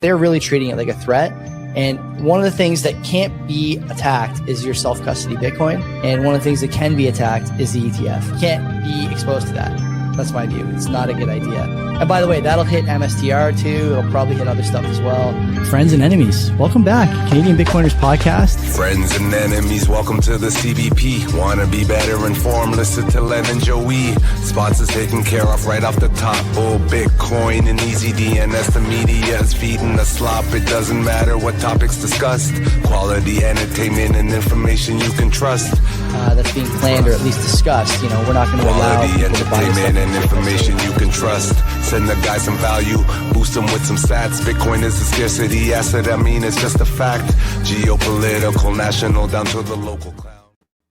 They're really treating it like a threat. And one of the things that can't be attacked is your self-custody Bitcoin. And one of the things that can be attacked is the ETF. You can't be exposed to that. That's my view. It's not a good idea. And by the way, that'll hit MSTR too. It'll probably hit other stuff as well. Friends and enemies, welcome back. Canadian Bitcoiners Podcast. Friends and enemies, welcome to the CBP. Wanna be better informed? Listen to Len and Joey. Spots is taken care of right off the top. Bull, Bitcoin, and easy DNS. The media is feeding the slop. It doesn't matter what topics discussed. Quality entertainment and information you can trust. That's being planned or at least discussed. You know, we're not going to allow people to buy entertainment and information you can trust. Send the guy some value, boost them with some stats. Bitcoin is a scarcity asset. I mean, it's just a fact. Geopolitical, national, down to the local cloud.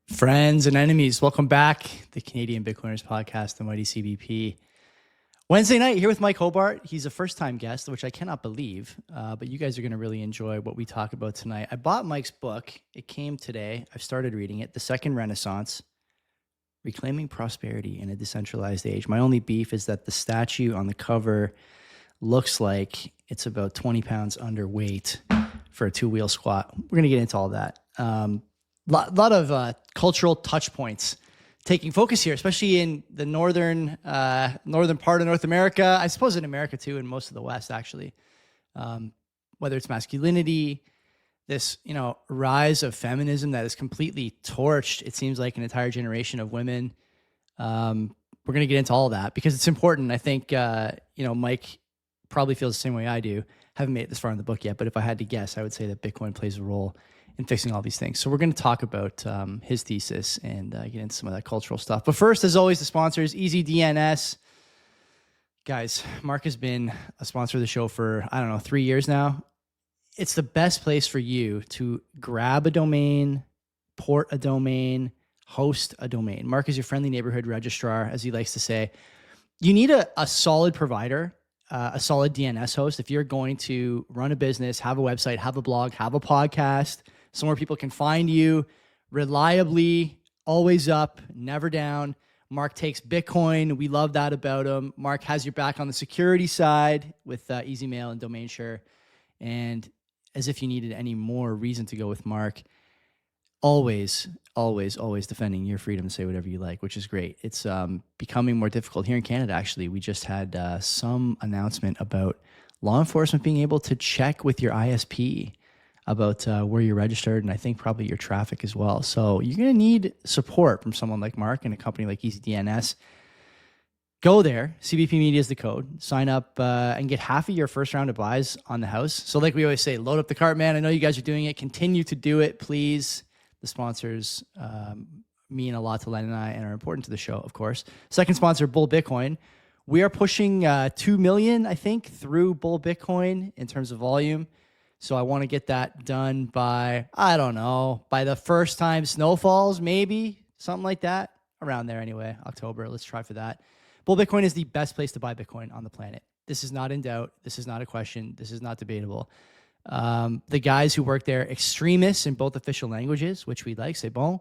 Friends and enemies, welcome back. The Canadian Bitcoiners Podcast, the mighty CBP. Wednesday night here with Mike Hobart. He's a first-time guest, which I cannot believe, but you guys are going to really enjoy what we talk about tonight. I bought Mike's book. It came today. I've started reading it, The Second Renaissance, Reclaiming Prosperity in a Decentralized Age. My only beef is that the statue on the cover looks like it's about 20 pounds underweight for a two-wheel squat. We're going to get into all that. Lot of cultural touch points taking focus here, especially in the northern part of North America. I suppose in America too, and most of the West actually. Whether it's masculinity, this rise of feminism that has completely torched, it seems like, an entire generation of women. We're going to get into all of that because it's important. I think Mike probably feels the same way I do. Haven't made it this far in the book yet, but if I had to guess, I would say that Bitcoin plays a role in fixing all these things. So we're going to talk about his thesis and get into some of that cultural stuff. But first, as always, the sponsors, EasyDNS. Guys, Mark has been a sponsor of the show for, 3 years now. It's the best place for you to grab a domain, port a domain, host a domain. Mark is your friendly neighborhood registrar, as he likes to say. You need a solid provider, a solid DNS host. If you're going to run a business, have a website, have a blog, have a podcast, somewhere people can find you reliably, always up, never down. Mark takes Bitcoin. We love that about him. Mark has your back on the security side with EasyMail and DomainSure. And as if you needed any more reason to go with Mark, always defending your freedom to say whatever you like, which is great. It's becoming more difficult here in Canada, actually. We just had some announcement about law enforcement being able to check with your ISP about where you're registered, and I think probably your traffic as well. So you're going to need support from someone like Mark and a company like EasyDNS. Go there. CBP Media is the code. Sign up and get half of your first round of buys on the house. So like we always say, load up the cart, man. I know you guys are doing it. Continue to do it, please. The sponsors mean a lot to Len and I and are important to the show, of course. Second sponsor, Bull Bitcoin. We are pushing 2 million, I think, through Bull Bitcoin in terms of volume. So I want to get that done by, by the first time snow falls, maybe, something like that. Around there anyway, October. Let's try for that. Bull Bitcoin is the best place to buy Bitcoin on the planet. This is not in doubt. This is not a question. This is not debatable. The guys who work there, extremists in both official languages, which we like, c'est bon.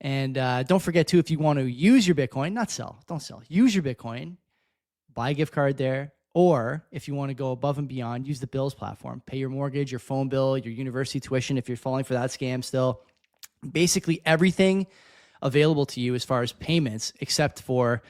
And don't forget, too, if you want to use your Bitcoin, don't sell, use your Bitcoin, buy a gift card there. Or if you want to go above and beyond, use the Bills platform. Pay your mortgage, your phone bill, your university tuition if you're falling for that scam still. Basically everything available to you as far as payments, except for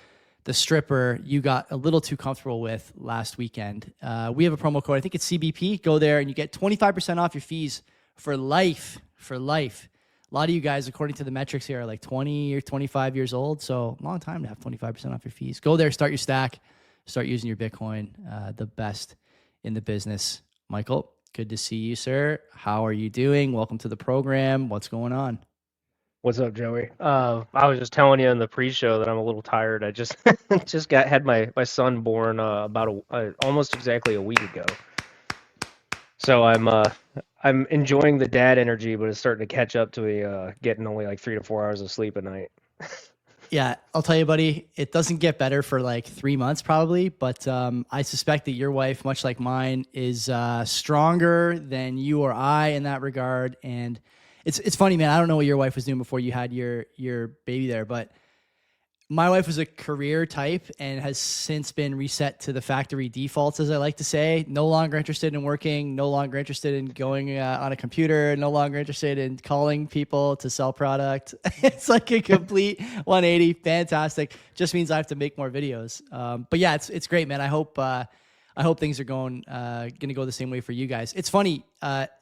the stripper you got a little too comfortable with last weekend. We have a promo code. I think it's CBP. Go there and you get 25% off your fees for life. For life. A lot of you guys, according to the metrics here, are like 20 or 25 years old. So long time to have 25% off your fees. Go there, start your stack. Start using your Bitcoin, the best in the business. Michael, good to see you, sir. How are you doing? Welcome to the program. What's going on? What's up, Joey? I was just telling you in the pre-show that I'm a little tired. I just had my son born about almost exactly a week ago. So I'm enjoying the dad energy, but it's starting to catch up to me getting only like 3 to 4 hours of sleep a night. Yeah, I'll tell you, buddy, it doesn't get better for like 3 months probably, but I suspect that your wife, much like mine, is stronger than you or I in that regard. And it's funny, man. I don't know what your wife was doing before you had your baby there, but my wife was a career type and has since been reset to the factory defaults, as I like to say. No longer interested in working, no longer interested in going on a computer, no longer interested in calling people to sell product. It's like a complete 180. Fantastic. Just means I have to make more videos. But yeah, it's great, man. I hope things are going to go the same way for you guys. It's funny.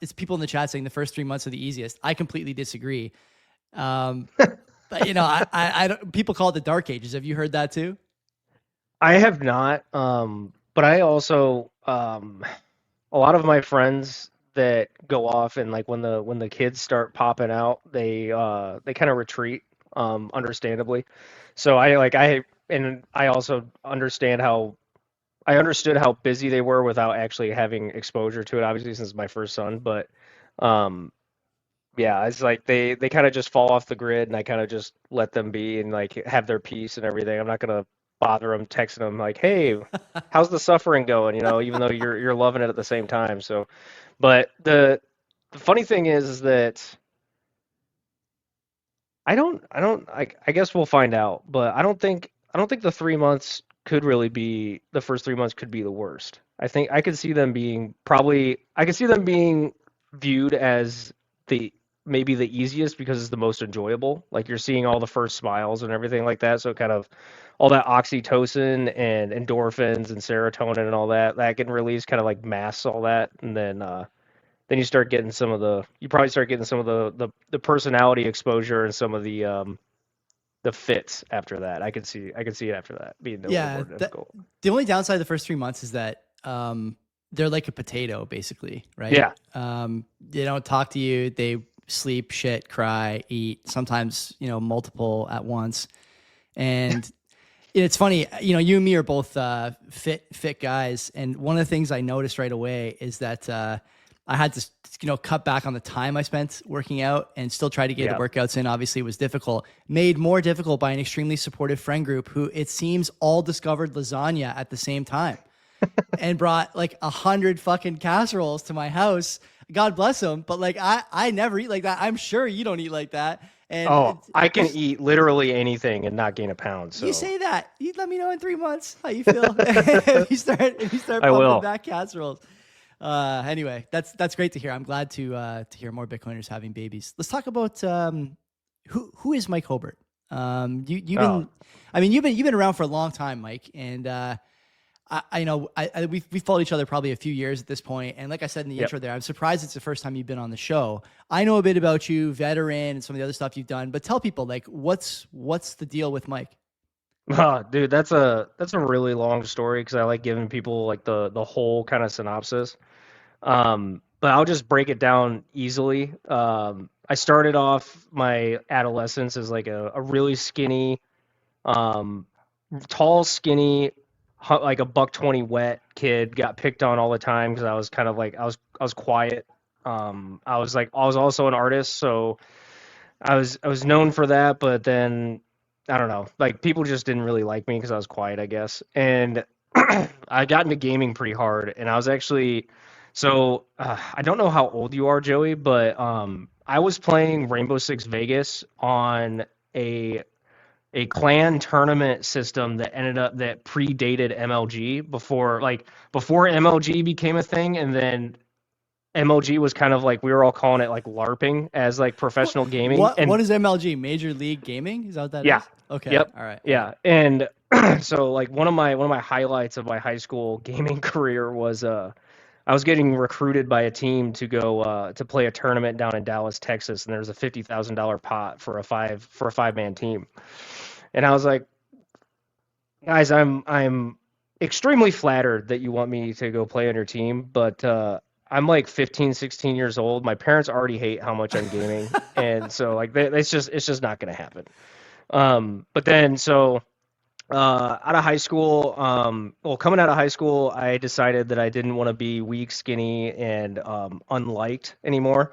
It's people in the chat saying the first 3 months are the easiest. I completely disagree. But you know, I don't, people call it the dark ages. Have you heard that too? I have not, but I also a lot of my friends that go off and like when the kids start popping out, they kind of retreat, understandably. So I also I understood how busy they were without actually having exposure to it, obviously since it's my first son, but um yeah, it's like they kind of just fall off the grid, and I kind of just let them be and like have their peace and everything. I'm not gonna bother them, texting them like, "Hey, how's the suffering going?" You know, even though you're loving it at the same time. So, but the funny thing is that I guess we'll find out, but I don't think the 3 months could really be the first 3 months could be the worst. I think I could see them being I could see them being viewed as the maybe the easiest because it's the most enjoyable. Like you're seeing all the first smiles and everything like that. So kind of all that oxytocin and endorphins and serotonin and all that can release kind of like masks all that. And then you start getting you probably start getting some of the personality exposure and some of the fits after that. I could see it after that being a little more difficult. The only downside of the first 3 months is that they're like a potato, basically, right? Yeah. They don't talk to you. They sleep, shit, cry, eat, sometimes, you know, multiple at once. And it's funny, you know, you and me are both fit guys. And one of the things I noticed right away is that I had to, you know, cut back on the time I spent working out and still try to get the workouts in. Obviously, it was difficult. Made more difficult by an extremely supportive friend group who, it seems, all discovered lasagna at the same time and brought like 100 fucking casseroles to my house. God bless them. But like, I never eat like that. I'm sure you don't eat like that. And I can eat literally anything and not gain a pound. So you say that. You let me know in 3 months how you feel if you start pumping back casseroles. Anyway, that's great to hear. I'm glad to hear more Bitcoiners having babies. Let's talk about who is Mike Hobart. You've been around for a long time, Mike, and we've followed each other probably a few years at this point. And like I said in the intro there, I'm surprised it's the first time you've been on the show. I know a bit about you, veteran, and some of the other stuff you've done, but tell people like what's the deal with Mike? Dude, that's a really long story because I like giving people like the whole kind of synopsis. But I'll just break it down easily. I started off my adolescence as like a really skinny, tall, skinny, like a $120 wet kid. Got picked on all the time because I was kind of like I was quiet. I was also an artist, so I was known for that. But then I don't know, like people just didn't really like me because I was quiet, I guess. And I got into gaming pretty hard, and I was actually I don't know how old you are, Joey, but I was playing Rainbow Six Vegas on a clan tournament system that predated MLG before MLG became a thing, and then MLG was kind of like we were all calling it like LARPing as like professional gaming. What is MLG? Major League Gaming? Is that what that is? Okay. Yep. All right. Yeah. And so like one of my highlights of my high school gaming career was I was getting recruited by a team to go to play a tournament down in Dallas, Texas, and there was a $50,000 pot for a 5-man team. And I was like, guys, I'm extremely flattered that you want me to go play on your team, but I'm like 15, 16 years old. My parents already hate how much I'm gaming, and so like it's just not going to happen. But then out of high school, coming out of high school, I decided that I didn't want to be weak, skinny, and unliked anymore.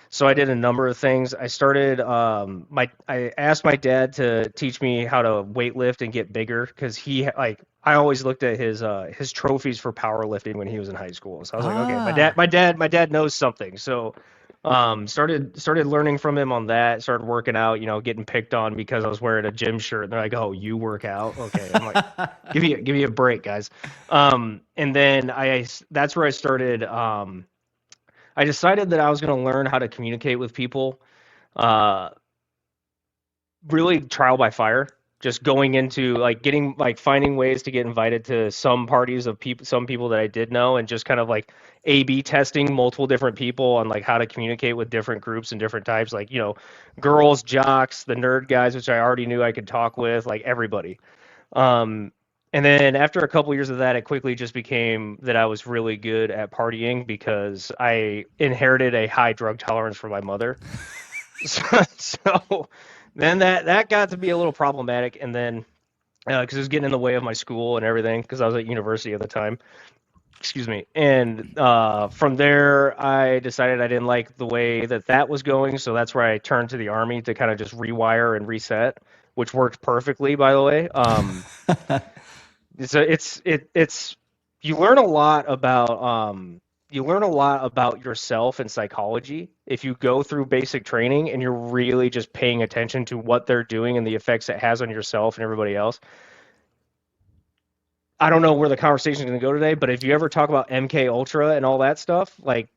So I did a number of things. I started I asked my dad to teach me how to weightlift and get bigger because I always looked at his trophies for powerlifting when he was in high school. So I was like, okay, my dad knows something. So Started learning from him on that. Started working out. Getting picked on because I was wearing a gym shirt. And they're like, "Oh, you work out? Okay." I'm like, "Give me a break, guys." And then that's where I started. I decided that I was going to learn how to communicate with people. Uh, really trial by fire. Just going into finding ways to get invited to some parties of some people that I did know, and just kind of like A/B testing multiple different people on like how to communicate with different groups and different types, like girls, jocks, the nerd guys, which I already knew I could talk with, like everybody. And then after a couple years of that, it quickly just became that I was really good at partying because I inherited a high drug tolerance from my mother. So then that got to be a little problematic, and then because it was getting in the way of my school and everything, because I was at university at the time. Excuse me. And from there, I decided I didn't like the way that was going, so that's where I turned to the Army to kind of just rewire and reset, which worked perfectly, by the way. It's you learn a lot about yourself and psychology if you go through basic training and you're really just paying attention to what they're doing and the effects it has on yourself and everybody else. I don't know where the conversation is going to go today, but if you ever talk about MK Ultra and all that stuff, like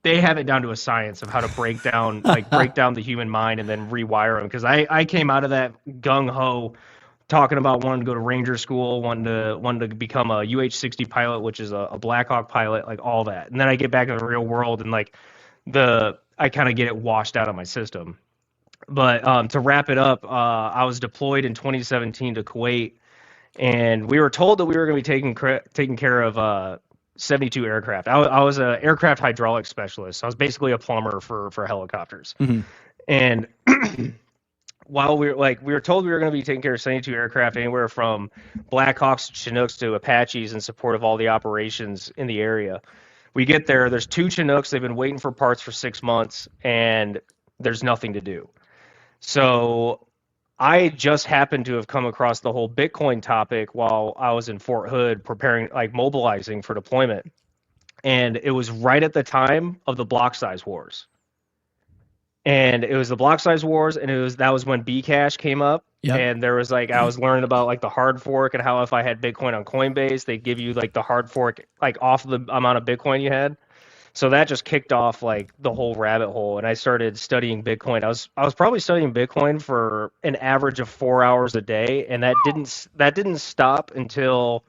they have it down to a science of how to break down the human mind and then rewire them. Because I came out of that gung ho talking about wanting to go to Ranger School, wanting to become a UH-60 pilot, which is a Black Hawk pilot, like all that. And then I get back in the real world and like I kind of get it washed out of my system. But to wrap it up, I was deployed in 2017 to Kuwait, and we were told that we were going to be taking care of 72 aircraft. I was an aircraft hydraulic specialist. So I was basically a plumber for helicopters. Mm-hmm. And while we were told we were going to be taking care of 72 aircraft, anywhere from Black Hawks, Chinooks to Apaches, in support of all the operations in the area. We get there, there's 2 Chinooks, they've been waiting for parts for 6 months, and there's nothing to do. So I just happened to have come across the whole Bitcoin topic while I was in Fort Hood preparing, like mobilizing for deployment. And it was right at the time of the block size wars. And it was the block size wars, and that was when Bcash came up. Yep. And there was I was learning about like the hard fork and how if I had Bitcoin on Coinbase, they'd give you like the hard fork like off the amount of Bitcoin you had. So that just kicked off like the whole rabbit hole, and I started studying Bitcoin. I was probably studying Bitcoin for an average of 4 hours a day, and that didn't stop until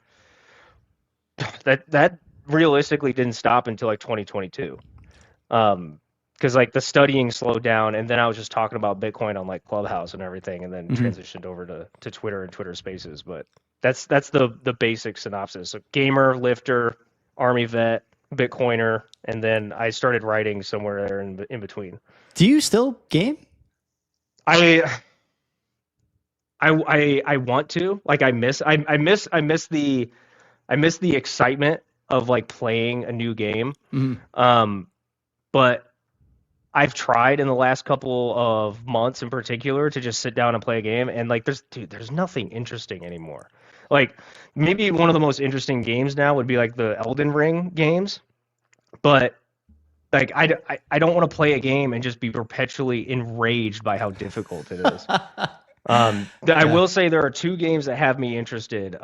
that realistically didn't stop until like 2022. Because like the studying slowed down, and then I was just talking about Bitcoin on like Clubhouse and everything, and then transitioned over to Twitter and Twitter Spaces. But that's the basic synopsis. So gamer, lifter, Army vet, Bitcoiner, and then I started writing somewhere there in between. Do you still game? I want to. Like I miss the excitement of like playing a new game. Mm-hmm. But I've tried in the last couple of months in particular to just sit down and play a game, and like there's nothing interesting anymore. Like maybe one of the most interesting games now would be like the Elden Ring games, but like I don't want to play a game and just be perpetually enraged by how difficult it is. I will say there are 2 games that have me interested.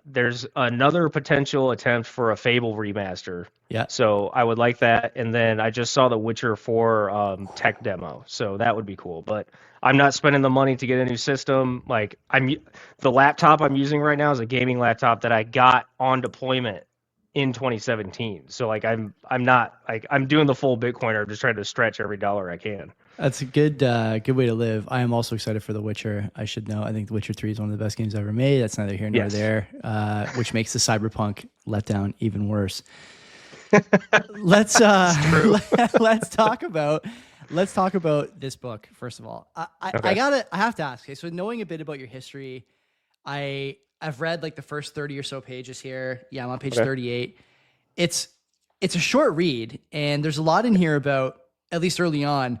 There's another potential attempt for a Fable remaster. Yeah. So I would like that. And then I just saw the Witcher 4 tech demo, so that would be cool. But I'm not spending the money to get a new system. Like the laptop I'm using right now is a gaming laptop that I got on deployment in 2017. So like I'm not like I'm doing the full Bitcoiner. I'm just trying to stretch every dollar I can. That's a good way to live. I am also excited for The Witcher. I should know. I think The Witcher 3 is one of the best games ever made. That's neither here nor there, which makes the Cyberpunk letdown even worse. Let's talk about this book first of all. I have to ask. Okay, so knowing a bit about your history, I've read like the first 30 or so pages here. Yeah, I'm on page 38. It's a short read, and there's a lot in here about, at least early on,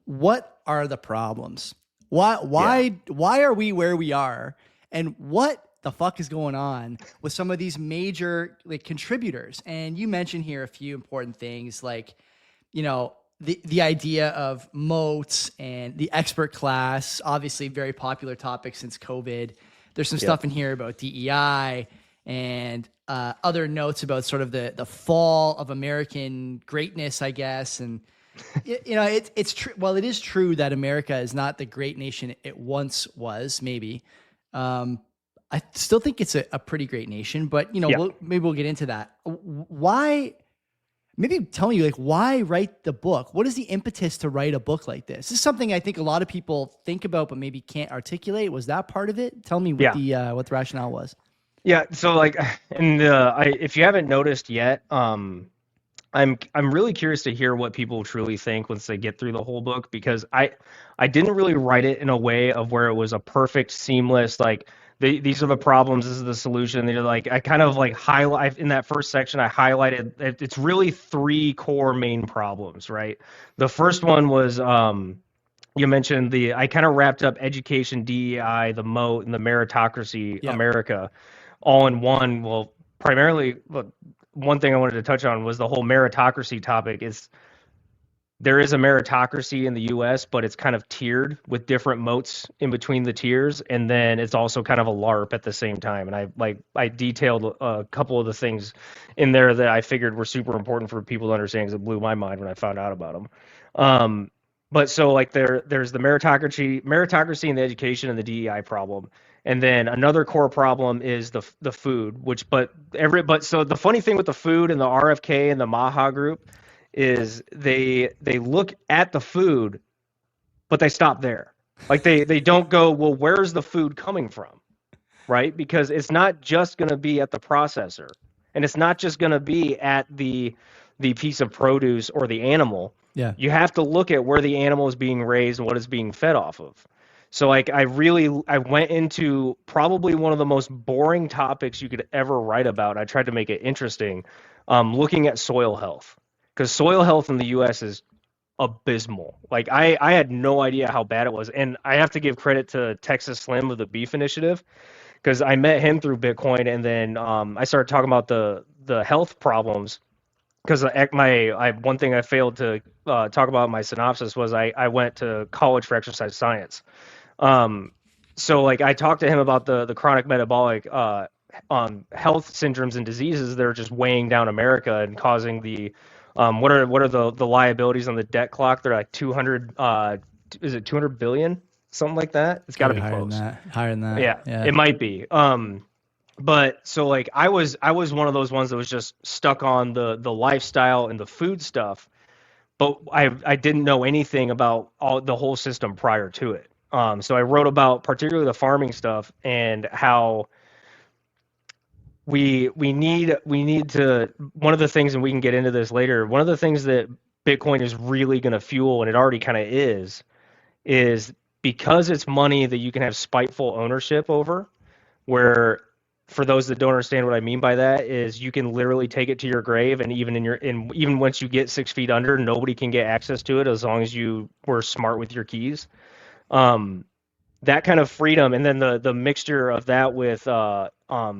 what are the problems? Why are we where we are? And what the fuck is going on with some of these major like contributors? And you mentioned here a few important things like, the idea of moats and the expert class, obviously very popular topic since COVID. There's some stuff in here about DEI and other notes about sort of the fall of American greatness, I guess. And it's true. Well, it is true that America is not the great nation it once was. Maybe I still think it's a pretty great nation, but maybe we'll get into that. Why? Maybe tell me, like, why write the book? What is the impetus to write a book like this? This is something I think a lot of people think about, but maybe can't articulate. Was that part of it? Tell me what the rationale was. Yeah. So like, and if you haven't noticed yet, I'm really curious to hear what people truly think once they get through the whole book, because I didn't really write it in a way of where it was a perfect, seamless, like, these are the problems, this is the solution. They're like, I kind of like highlight in that first section, I highlighted, it's really 3 core main problems, right? The first one was, you mentioned I kind of wrapped up education, DEI, the moat, and the meritocracy, America, all in one. Well, primarily, one thing I wanted to touch on was the whole meritocracy topic. There is a meritocracy in the U.S., but it's kind of tiered with different moats in between the tiers, and then it's also kind of a LARP at the same time. And I detailed a couple of the things in there that I figured were super important for people to understand, because it blew my mind when I found out about them. But so like there's the meritocracy in the education and the DEI problem. And then another core problem is the food, so the funny thing with the food and the RFK and the MAHA group is they look at the food, but they stop there. Like they don't go, well, where's the food coming from? Right? Because it's not just going to be at the processor, and it's not just going to be at the piece of produce or the animal. Yeah. You have to look at where the animal is being raised and what it's being fed off of. So like I went into probably one of the most boring topics you could ever write about. I tried to make it interesting, looking at soil health. Because soil health in the U.S. is abysmal. Like I had no idea how bad it was, and I have to give credit to Texas Slim of the Beef Initiative, because I met him through Bitcoin, and then I started talking about the health problems. Because one thing I failed to talk about in my synopsis was I went to college for exercise science. So like I talked to him about the chronic metabolic health syndromes and diseases that are just weighing down America and causing the what are the liabilities on the debt clock? They're like 200 is it 200 billion, something like that? It's got to be close. Higher than that. Yeah, it might be. But so like I was one of those ones that was just stuck on the lifestyle and the food stuff, but I didn't know anything about the whole system prior to it. So I wrote about particularly the farming stuff and how we need to, one of the things, and we can get into this later, one of the things that Bitcoin is really going to fuel, and it already kind of is because it's money that you can have spiteful ownership over, where, for those that don't understand what I mean by that, is you can literally take it to your grave, and even once you get 6 feet under, nobody can get access to it as long as you were smart with your keys. That kind of freedom, and then the mixture of that with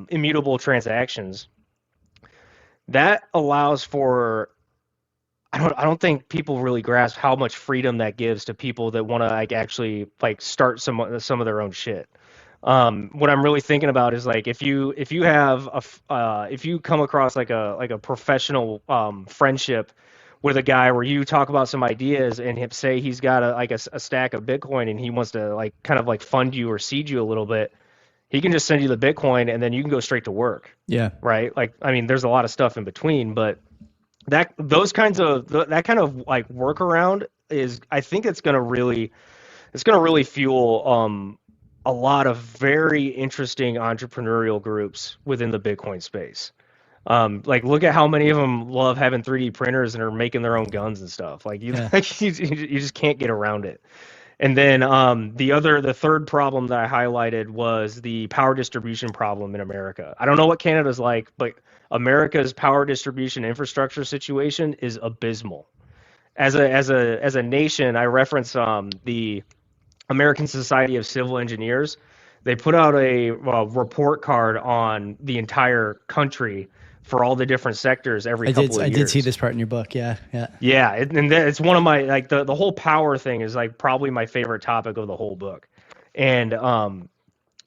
immutable transactions, that allows for, I don't think people really grasp how much freedom that gives to people that want to like actually like start some of their own shit. What I'm really thinking about is like if you have if you come across like a professional friendship with a guy where you talk about some ideas and him say he's got a stack of Bitcoin and he wants to like kind of like fund you or seed you a little bit, he can just send you the Bitcoin and then you can go straight to work. Yeah. Right. Like, I mean, there's a lot of stuff in between, but that kind of like workaround is, I think it's going to really fuel a lot of very interesting entrepreneurial groups within the Bitcoin space. Like look at how many of them love having 3D printers and are making their own guns and stuff. Like you just can't get around it. And then the third problem that I highlighted was the power distribution problem in America. I don't know what Canada's like, but America's power distribution infrastructure situation is abysmal. As a nation, I reference the American Society of Civil Engineers. They put out a report card on the entire country for all the different sectors every couple of years. I did see this part in your book. Yeah. Yeah, and it's one of my, like, the whole power thing is like probably my favorite topic of the whole book. And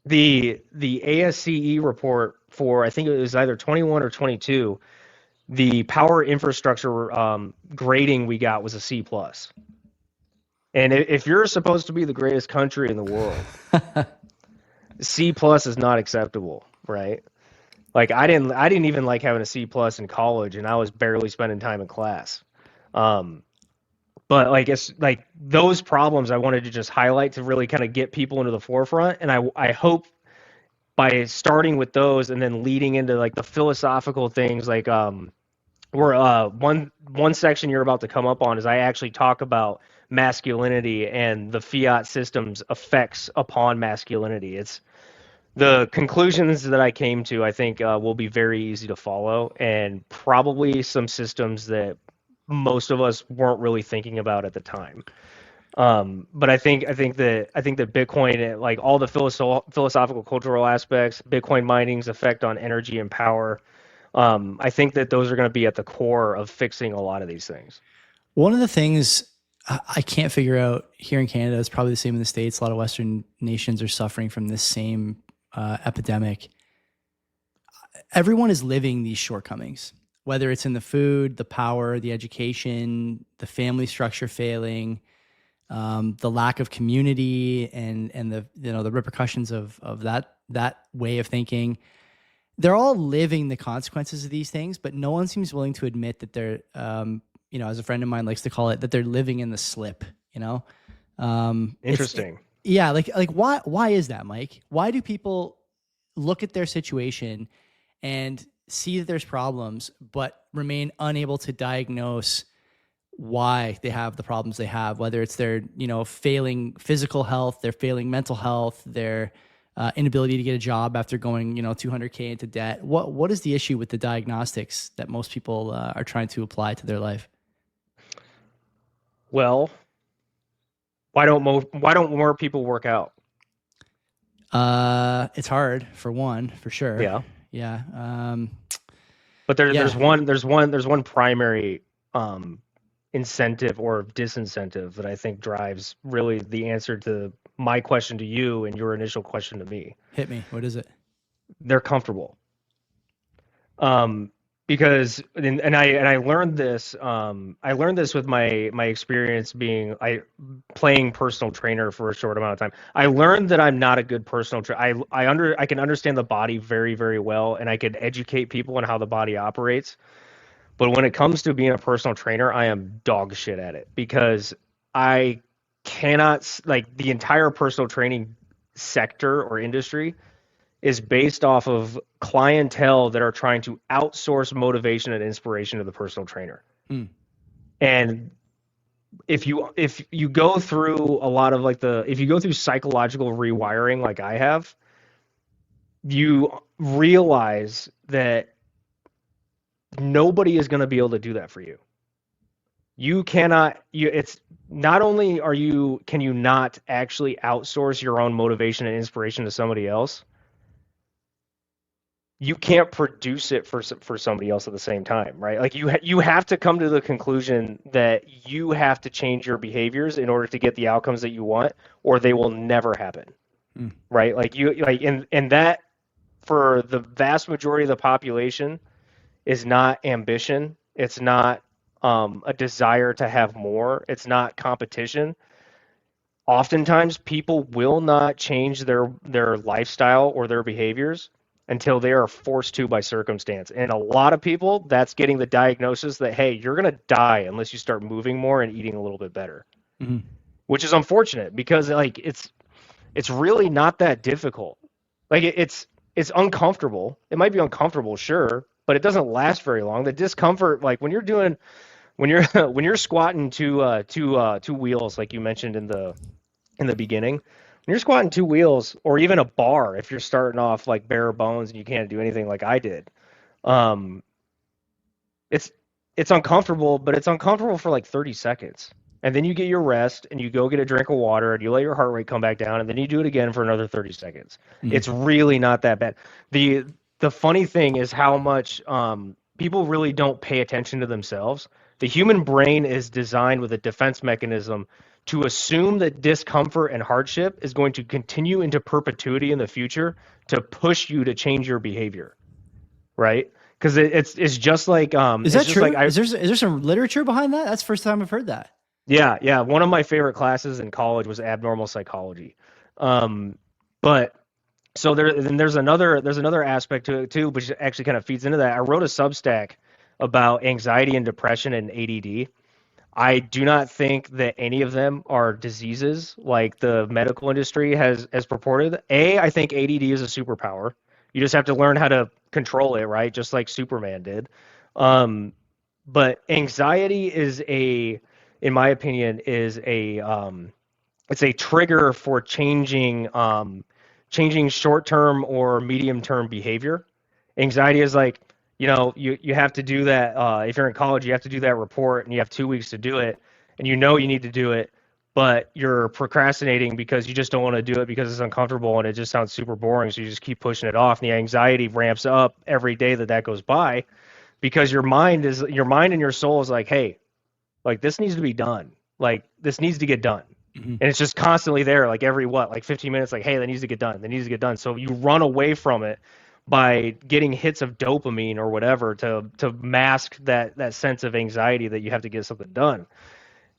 the ASCE report for, I think it was either 21 or 22, the power infrastructure grading we got was a C plus. And if you're supposed to be the greatest country in the world, C plus is not acceptable, right? Like I didn't even like having a C plus in college, and I was barely spending time in class. But like it's like those problems I wanted to just highlight to really kind of get people into the forefront, and I hope by starting with those and then leading into like the philosophical things, like where one section you're about to come up on is I actually talk about masculinity and the fiat system's effects upon masculinity. It's the conclusions that I came to, I think, will be very easy to follow, and probably some systems that most of us weren't really thinking about at the time. But I think that Bitcoin, like all the philosophical cultural aspects, Bitcoin mining's effect on energy and power, I think that those are going to be at the core of fixing a lot of these things. One of the things I can't figure out here in Canada, it's probably the same in the States. A lot of Western nations are suffering from this same epidemic. Everyone is living these shortcomings, whether it's in the food, the power, the education, the family structure failing, the lack of community, and the the repercussions of that way of thinking. They're all living the consequences of these things, but no one seems willing to admit that they're, as a friend of mine likes to call it, that they're living in the slip. Interesting. Like why is that, Mike? Why do people look at their situation and see that there's problems, but remain unable to diagnose why they have the problems they have? Whether it's their failing physical health, their failing mental health, their inability to get a job after going $200K into debt. What is the issue with the diagnostics that most people are trying to apply to their life? Well, why don't more people work out? It's hard, for one, for sure. Yeah. But there's one primary incentive or disincentive that I think drives really the answer to my question to you and your initial question to me. Hit me. What is it? They're comfortable. Because I learned this. I learned this with my experience playing personal trainer for a short amount of time. I learned that I'm not a good personal trainer. I can understand the body very, very well, and I can educate people on how the body operates. But when it comes to being a personal trainer, I am dog shit at it, because I cannot, like, the entire personal training sector or industry is based off of clientele that are trying to outsource motivation and inspiration to the personal trainer. And if you go through a lot of if you go through psychological rewiring like I have, you realize that nobody is going to be able to do that for you. You cannot, it's not only can you not actually outsource your own motivation and inspiration to somebody else, you can't produce it for somebody else at the same time, right? Like you have to come to the conclusion that you have to change your behaviors in order to get the outcomes that you want, or they will never happen, right? And that, for the vast majority of the population, is not ambition. It's not a desire to have more. It's not competition. Oftentimes, people will not change their lifestyle or their behaviors until they are forced to by circumstance. And a lot of people, that's getting the diagnosis that, hey, you're going to die unless you start moving more and eating a little bit better, which is unfortunate, because it's really not that difficult. Like it's uncomfortable. It might be uncomfortable, sure, but it doesn't last very long. The discomfort, like when you're squatting two wheels, like you mentioned in the beginning, when you're squatting two wheels, or even a bar, if you're starting off like bare bones and you can't do anything like I did, it's uncomfortable, but it's uncomfortable for like 30 seconds. And then you get your rest and you go get a drink of water and you let your heart rate come back down, and then you do it again for another 30 seconds. It's really not that bad. The the funny thing is how much people really don't pay attention to themselves. The human brain is designed with a defense mechanism to assume that discomfort and hardship is going to continue into perpetuity in the future to push you to change your behavior, right? Because it's just like Is it's that just true? like Is there some literature behind that? That's the first time I've heard that. yeah. One of my favorite classes in college was abnormal psychology, but so there's another aspect to it too, which actually kind of feeds into that. I wrote a Substack about anxiety and depression and ADD. I do not think that any of them are diseases like the medical industry has purported. I think ADD is a superpower. You just have to learn how to control it, right? Just like Superman did. But anxiety in my opinion, it's a trigger for changing short-term or medium-term behavior. Anxiety is like, you have to do that. If you're in college, you have to do that report and you have 2 weeks to do it, and you need to do it, but you're procrastinating because you just don't want to do it because it's uncomfortable and it just sounds super boring. So you just keep pushing it off, and the anxiety ramps up every day that goes by because your mind and your soul is like, hey, like this needs to be done. Like this needs to get done. Mm-hmm. And it's just constantly there, like every 15 minutes, like, hey, that needs to get done. That needs to get done. So you run away from it by getting hits of dopamine or whatever to mask that sense of anxiety that you have to get something done.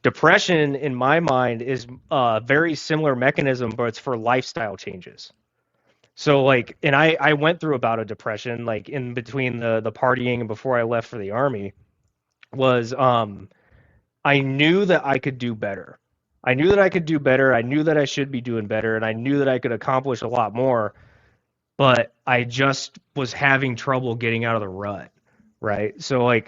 Depression, in my mind, is a very similar mechanism, but it's for lifestyle changes. So and I went through about a depression, like in between the partying and before I left for the Army, was I knew that I could do better. I knew that I could do better. I knew that I should be doing better, and I knew that I could accomplish a lot more, but I just was having trouble getting out of the rut, right? So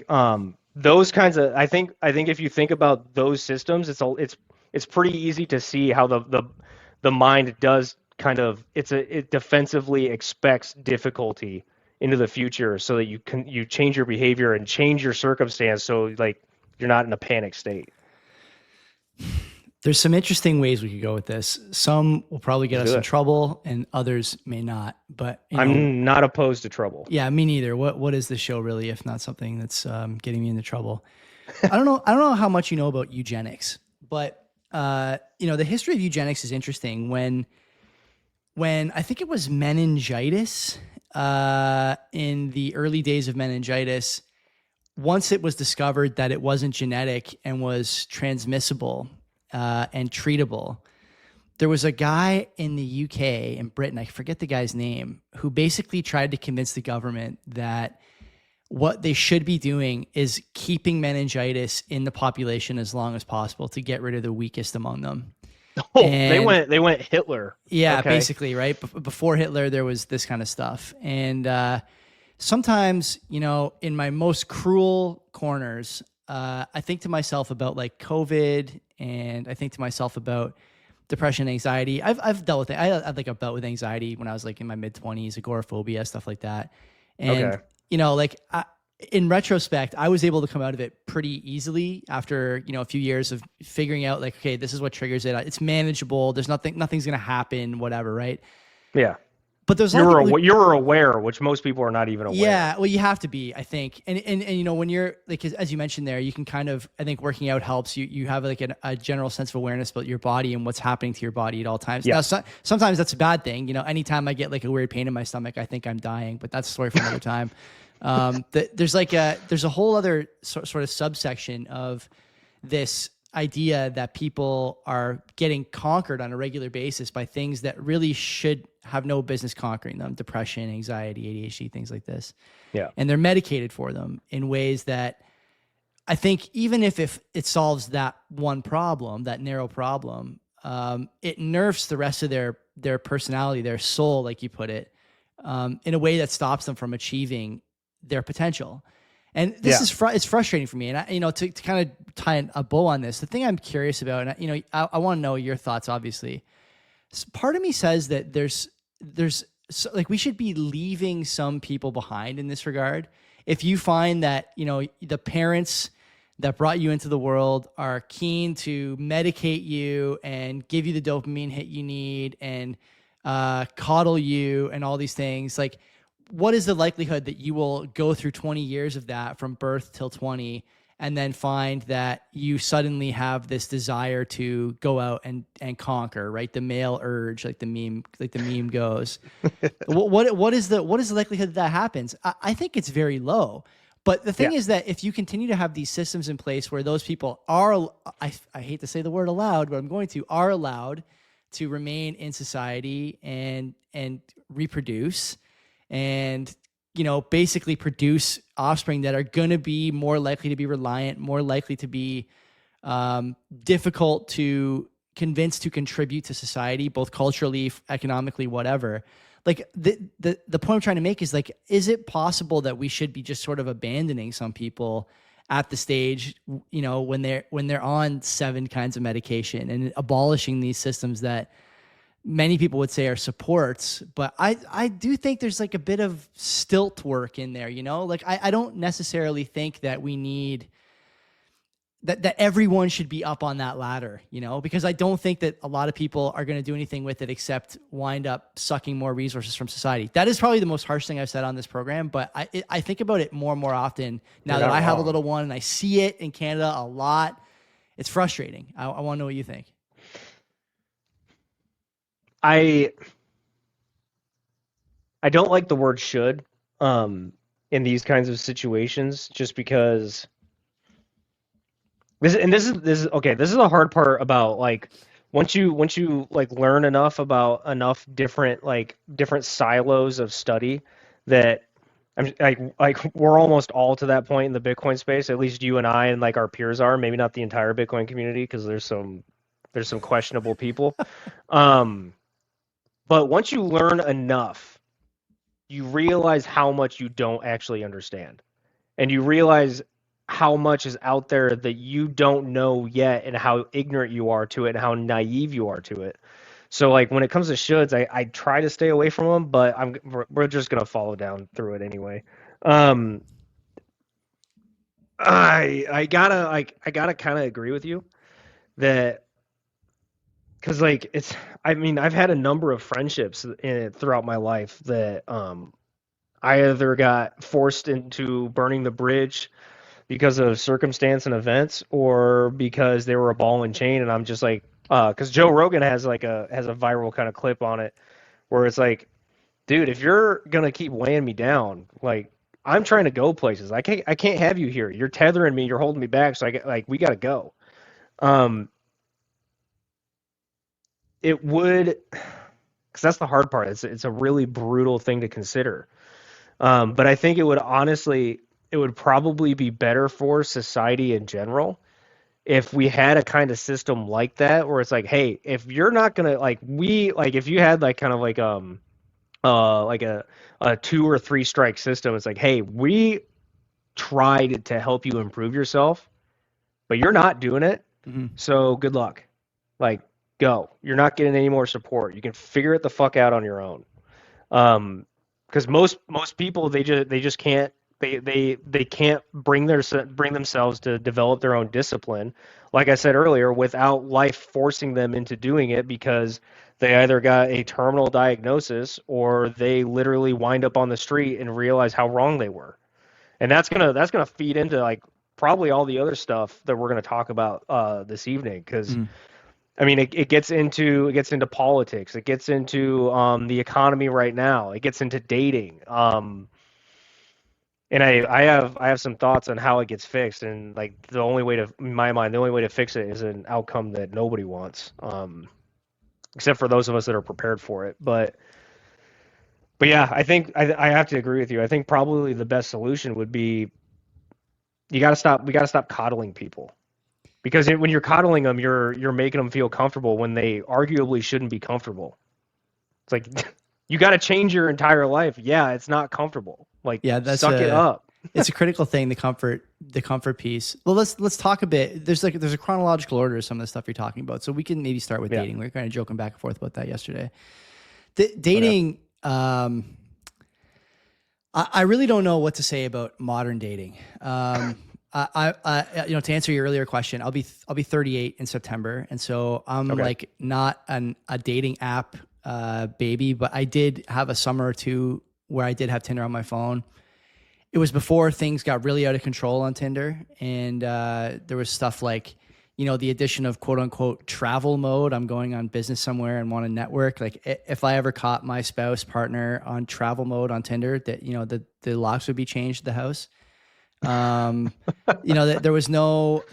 those kinds of I think if you think about those systems, it's pretty easy to see how the mind does it defensively expects difficulty into the future so that you change your behavior and change your circumstance so you're not in a panic state. There's some interesting ways we could go with this. Some will probably get us in trouble and others may not, but I'm not opposed to trouble. Yeah, me neither. What is the show really, if not something that's getting me into trouble? I don't know how much you know about eugenics, but the history of eugenics is interesting. When I think it was meningitis, in the early days of meningitis, once it was discovered that it wasn't genetic and was transmissible and treatable, there was a guy in the UK, in Britain, I forget the guy's name, who basically tried to convince the government that what they should be doing is keeping meningitis in the population as long as possible to get rid of the weakest among them. Oh, they went Hitler. Yeah, okay. Basically, right? Before Hitler, there was this kind of stuff. And sometimes, in my most cruel corners, I think to myself about COVID, and I think to myself about depression, anxiety. I've dealt with it. I think I've dealt with anxiety when I was in my mid-20s, agoraphobia, stuff like that. And, in retrospect, I was able to come out of it pretty easily after, a few years of figuring out okay, this is what triggers it. It's manageable. There's nothing's going to happen, whatever. Right. Yeah. But there's you were aware, which most people are not even aware. Yeah, well, you have to be, I think, and when you're as you mentioned there, you can kind of, I think working out helps. You have a general sense of awareness about your body and what's happening to your body at all times. Yeah. Now, sometimes that's a bad thing. Anytime I get a weird pain in my stomach, I think I'm dying. But that's a story for another time. There's a whole other sort of subsection of this idea that people are getting conquered on a regular basis by things that really should have no business conquering them: depression, anxiety, ADHD, things like this. Yeah. And they're medicated for them in ways that I think even if it solves that one problem, that narrow problem, it nerfs the rest of their personality, their soul, like you put it, in a way that stops them from achieving their potential. And this is it's frustrating for me. And to kind of tie a bow on this, the thing I'm curious about, and I want to know your thoughts. Obviously, part of me says that there's we should be leaving some people behind in this regard. If you find that the parents that brought you into the world are keen to medicate you and give you the dopamine hit you need and coddle you and all these things, what is the likelihood that you will go through 20 years of that from birth till 20 and then find that you suddenly have this desire to go out and conquer, right? The male urge, like the meme goes. What is the likelihood that happens? I think it's very low. But the thing is that if you continue to have these systems in place where those people are, I hate to say the word allowed, but I'm going to, are allowed to remain in society and reproduce and, basically produce offspring that are going to be more likely to be reliant, more likely to be difficult to convince to contribute to society, both culturally, economically, whatever. Like the point I'm trying to make is like, is it possible that we should be just sort of abandoning some people at the stage, when they're on 7 kinds of medication and abolishing these systems that many people would say are supports? But I do think there's like a bit of stilt work in there, like I don't necessarily think that we need that everyone should be up on that ladder, because I don't think that a lot of people are going to do anything with it except wind up sucking more resources from society. That is probably the most harsh thing I've said on this program, but I think about it more and more often now that I have a little one and I see it in Canada a lot. It's frustrating. I want to know what you think. I don't like the word should in these kinds of situations, just because this is okay. This is the hard part about like once you like learn enough about enough different silos of study that I'm like we're almost all to that point in the Bitcoin space. At least you and I and like our peers are. Maybe not the entire Bitcoin community, because there's some questionable people. But once you learn enough, you realize how much you don't actually understand, and you realize how much is out there that you don't know yet, and how ignorant you are to it, and how naive you are to it. So like when it comes to shoulds, I try to stay away from them, but we're just gonna follow down through it anyway. I gotta kind of agree with you that, because like I've had a number of friendships throughout my life that I either got forced into burning the bridge because of circumstance and events, or because they were a ball and chain, and I'm just like, because Joe Rogan has a viral kind of clip on it where it's like, dude, if you're gonna keep weighing me down, like I'm trying to go places, I can't have you here. You're tethering me, you're holding me back, so we gotta go. It would, because that's the hard part. It's a really brutal thing to consider. But I think it would probably be better for society in general if we had a kind of system like that, where it's like, hey, if you're not gonna if you had like kind of like a 2 or 3 strike system, it's like, hey, we tried to help you improve yourself, but you're not doing it. Mm-hmm. So good luck. Like, go. You're not getting any more support. You can figure it the fuck out on your own. Because most people, they just can't. They can't bring themselves to develop their own discipline, like I said earlier, without life forcing them into doing it, because they either got a terminal diagnosis or they literally wind up on the street and realize how wrong they were. And that's gonna feed into like probably all the other stuff that we're gonna talk about this evening, because I mean, it gets into politics, it gets into the economy right now, it gets into dating. And I have some thoughts on how it gets fixed, and like in my mind, the only way to fix it is an outcome that nobody wants, except for those of us that are prepared for it. But yeah, I think I have to agree with you. I think probably the best solution would be we got to stop coddling people, because when you're coddling them, you're making them feel comfortable when they arguably shouldn't be comfortable. It's like you got to change your entire life. Yeah, it's not comfortable. Like, yeah, suck it up. It's a critical thing, the comfort piece. Well, let's talk a bit. There's a chronological order of some of the stuff you're talking about. So we can maybe start with dating. We were kind of joking back and forth about that yesterday. Dating, I really don't know what to say about modern dating. To answer your earlier question, I'll be 38 in September, and so I'm like not a dating app baby, but I did have a summer or two where I did have Tinder on my phone, it was before things got really out of control on Tinder. And there was stuff like, the addition of quote unquote travel mode. I'm going on business somewhere and want to network. Like if I ever caught my spouse partner on travel mode on Tinder, that, the locks would be changed at the house. There was no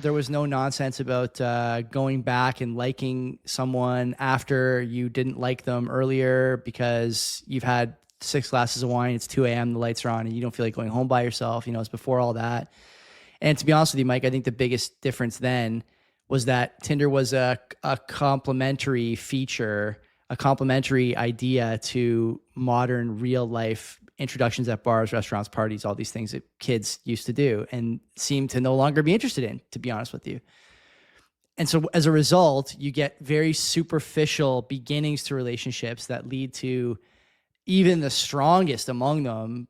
nonsense about going back and liking someone after you didn't like them earlier because you've had 6 glasses of wine, it's 2 a.m, the lights are on, and you don't feel like going home by yourself. It's before all that. And to be honest with you, Mike, I think the biggest difference then was that Tinder was a complementary feature, a complementary idea to modern real life introductions at bars, restaurants, parties, all these things that kids used to do and seem to no longer be interested in, to be honest with you. And so as a result, you get very superficial beginnings to relationships that lead to even the strongest among them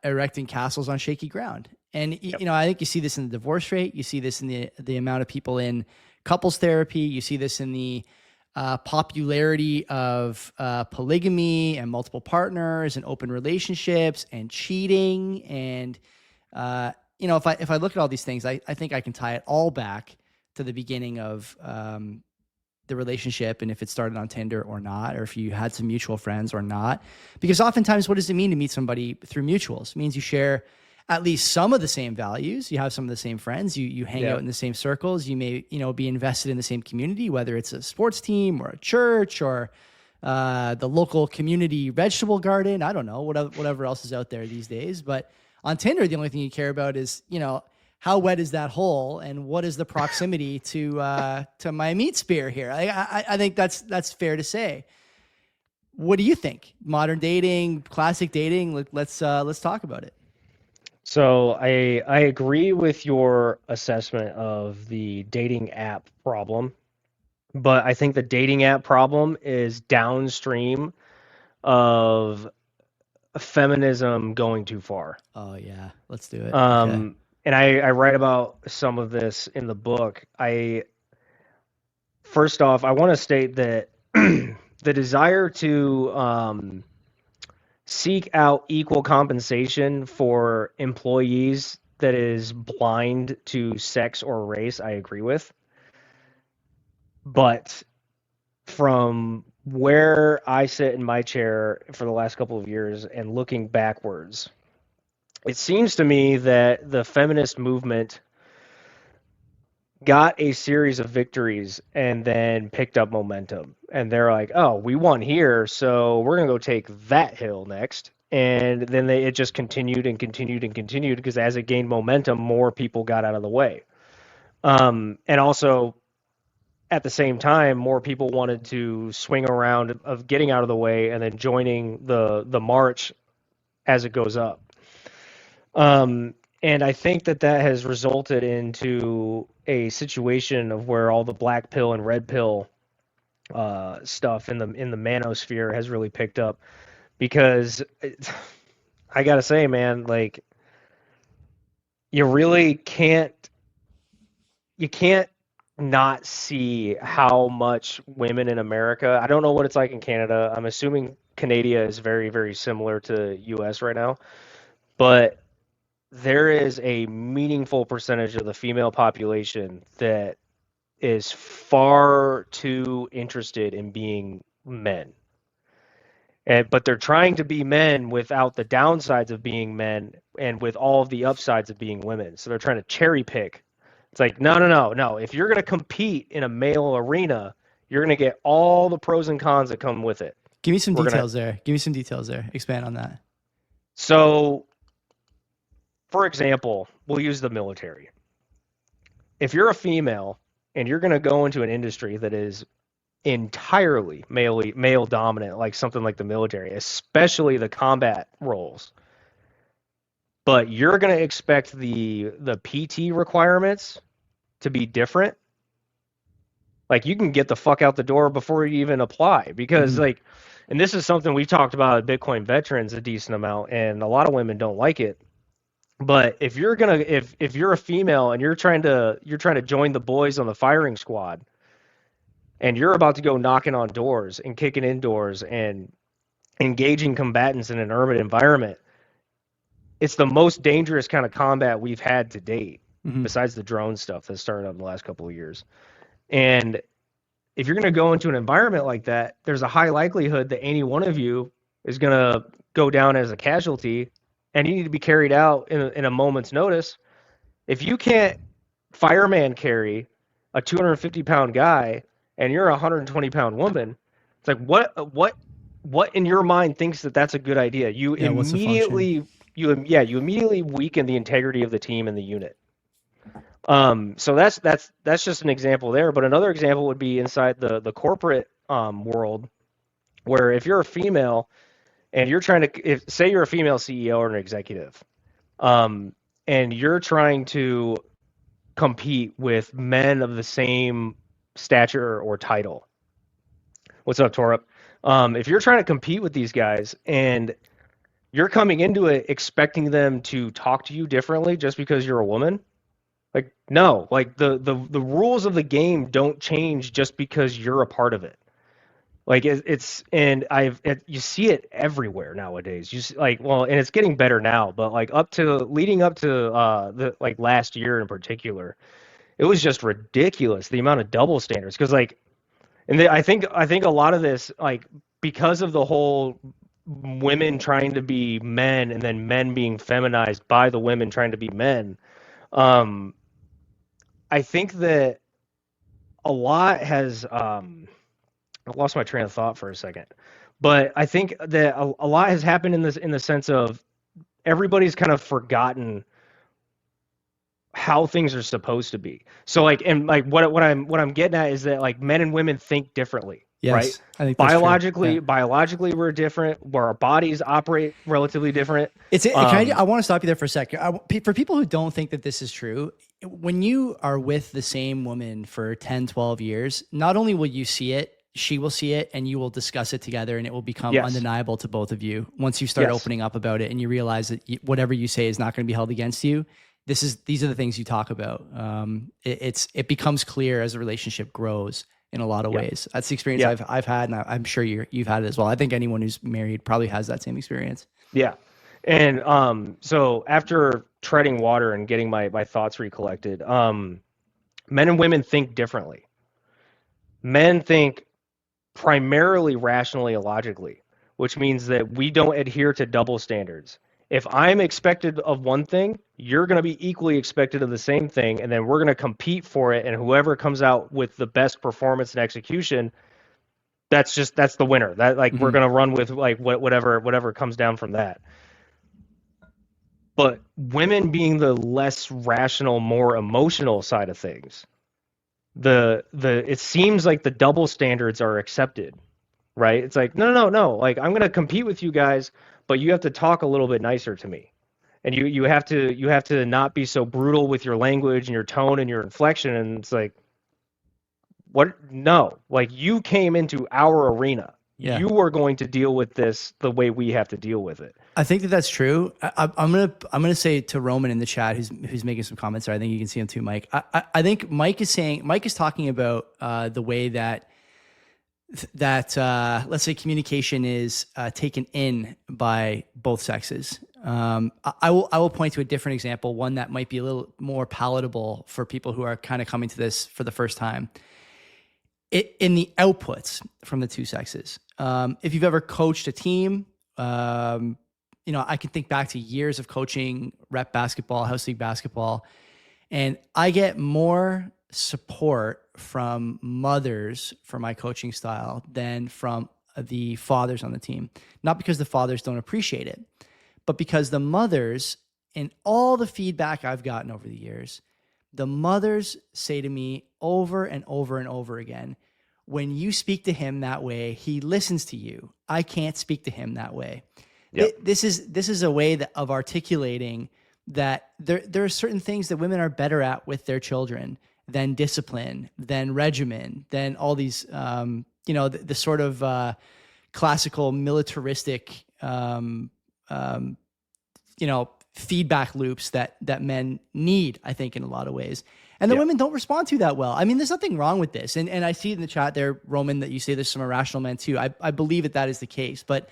erecting castles on shaky ground. And, I think you see this in the divorce rate. You see this in the amount of people in couples therapy. You see this in the popularity of polygamy and multiple partners and open relationships and cheating. And, if I look at all these things, I think I can tie it all back to the beginning of the relationship and if it started on Tinder or not, or if you had some mutual friends or not. Because oftentimes, what does it mean to meet somebody through mutuals? It means you share at least some of the same values. You have some of the same friends. You hang out in the same circles. You may, be invested in the same community, whether it's a sports team or a church or the local community vegetable garden. I don't know, whatever else is out there these days. But on Tinder, the only thing you care about is, how wet is that hole and what is the proximity to my meat spear here? I think that's fair to say. What do you think? Modern dating, classic dating? Let's talk about it. So I agree with your assessment of the dating app problem, but I think the dating app problem is downstream of feminism going too far. Oh yeah, let's do it. Okay. And I write about some of this in the book. First off, I want to state that the desire to seek out equal compensation for employees that is blind to sex or race, I agree with. But from where I sit in my chair for the last couple of years and looking backwards, it seems to me that the feminist movement got a series of victories and then picked up momentum. And they're like, oh, we won here, so we're going to go take that hill next. And then it just continued and continued and continued because as it gained momentum, more people got out of the way. And also, at the same time, more people wanted to swing around of getting out of the way and then joining the march as it goes up. And I think that has resulted into a situation of where all the black pill and red pill stuff in the manosphere has really picked up, because I gotta say, man, like you really can't not see how much women in America. I don't know what it's like in Canada. I'm assuming Canada is very, very similar to US right now, but there is a meaningful percentage of the female population that is far too interested in being men. But they're trying to be men without the downsides of being men and with all of the upsides of being women. So they're trying to cherry pick. It's like, no. If you're going to compete in a male arena, you're going to get all the pros and cons that come with it. Give me some details there. Expand on that. So, for example, we'll use the military. If you're a female and you're going to go into an industry that is entirely male dominant, like something like the military, especially the combat roles, but you're going to expect the PT requirements to be different, like you can get the fuck out the door before you even apply, because and this is something we've talked about at Bitcoin Veterans a decent amount, and a lot of women don't like it. But if you're a female and you're trying to join the boys on the firing squad, and you're about to go knocking on doors and kicking in doors and engaging combatants in an urban environment, it's the most dangerous kind of combat we've had to date, besides the drone stuff that started up in the last couple of years. And if you're going to go into an environment like that, there's a high likelihood that any one of you is going to go down as a casualty, and you need to be carried out in a moment's notice. If you can't fireman carry a 250-pound guy and you're a 120-pound woman, it's like what in your mind thinks that that's a good idea? You immediately weaken the integrity of the team and the unit. So that's just an example there. But another example would be inside the corporate world, where if you're a female and you're trying to, say you're a female CEO or an executive, and you're trying to compete with men of the same stature or title. What's up, Torup? If you're trying to compete with these guys and you're coming into it expecting them to talk to you differently just because you're a woman, like, no, like the rules of the game don't change just because you're a part of it. Like you see it everywhere nowadays. You see, like, well, and it's getting better now, but like leading up to the like last year in particular, it was just ridiculous the amount of double standards. Because like, I think a lot of this, like, because of the whole women trying to be men and then men being feminized by the women trying to be men, I think that a lot has I lost my train of thought for a second, but I think that a lot has happened in the sense of everybody's kind of forgotten how things are supposed to be. So like, and like what I'm getting at is that like men and women think differently. Yes, right? I think that's biologically, true. Yeah. Biologically, we're different. Where our bodies operate relatively different. I want to stop you there for a second. For people who don't think that this is true, when you are with the same woman for 10, 12 years, not only will you see it, she will see it, and you will discuss it together, and it will become undeniable to both of you once you start opening up about it, and you realize that whatever you say is not going to be held against you. These are the things you talk about. It becomes clear as the relationship grows in a lot of ways. That's the experience I've had, and I'm sure you've had it as well. I think anyone who's married probably has that same experience. Yeah. And so after treading water and getting my thoughts recollected, men and women think differently. Men think primarily rationally and logically, which means that we don't adhere to double standards. If I'm expected of one thing, you're going to be equally expected of the same thing, and then we're going to compete for it, and whoever comes out with the best performance and execution, that's the winner. That we're going to run with like whatever comes down from that. But women being the less rational, more emotional side of things, it seems like the double standards are accepted, right? It's like, no. Like, I'm going to compete with you guys, but you have to talk a little bit nicer to me. And you have to not be so brutal with your language and your tone and your inflection. And it's like, what? No, like, you came into our arena. Yeah. You are going to deal with this the way we have to deal with it. I think that's true. I'm gonna say to Roman in the chat, who's making some comments there. I think you can see him too, Mike. I think Mike is talking about the way that let's say communication is taken in by both sexes. I will point to a different example, one that might be a little more palatable for people who are kind of coming to this for the first time. In the outputs from the two sexes. If you've ever coached a team, I can think back to years of coaching rep basketball, house league basketball, and I get more support from mothers for my coaching style than from the fathers on the team. Not because the fathers don't appreciate it, but because the mothers, in all the feedback I've gotten over the years, the mothers say to me over and over and over again, when you speak to him that way, he listens to you. I can't speak to him that way. Yep. This is a way of articulating that there are certain things that women are better at with their children than discipline, than regimen, than all these, the sort of classical militaristic, feedback loops that men need, I think, in a lot of ways. And the women don't respond to that well. I mean, there's nothing wrong with this. And I see in the chat there, Roman, that you say there's some irrational men too. I believe that is the case. But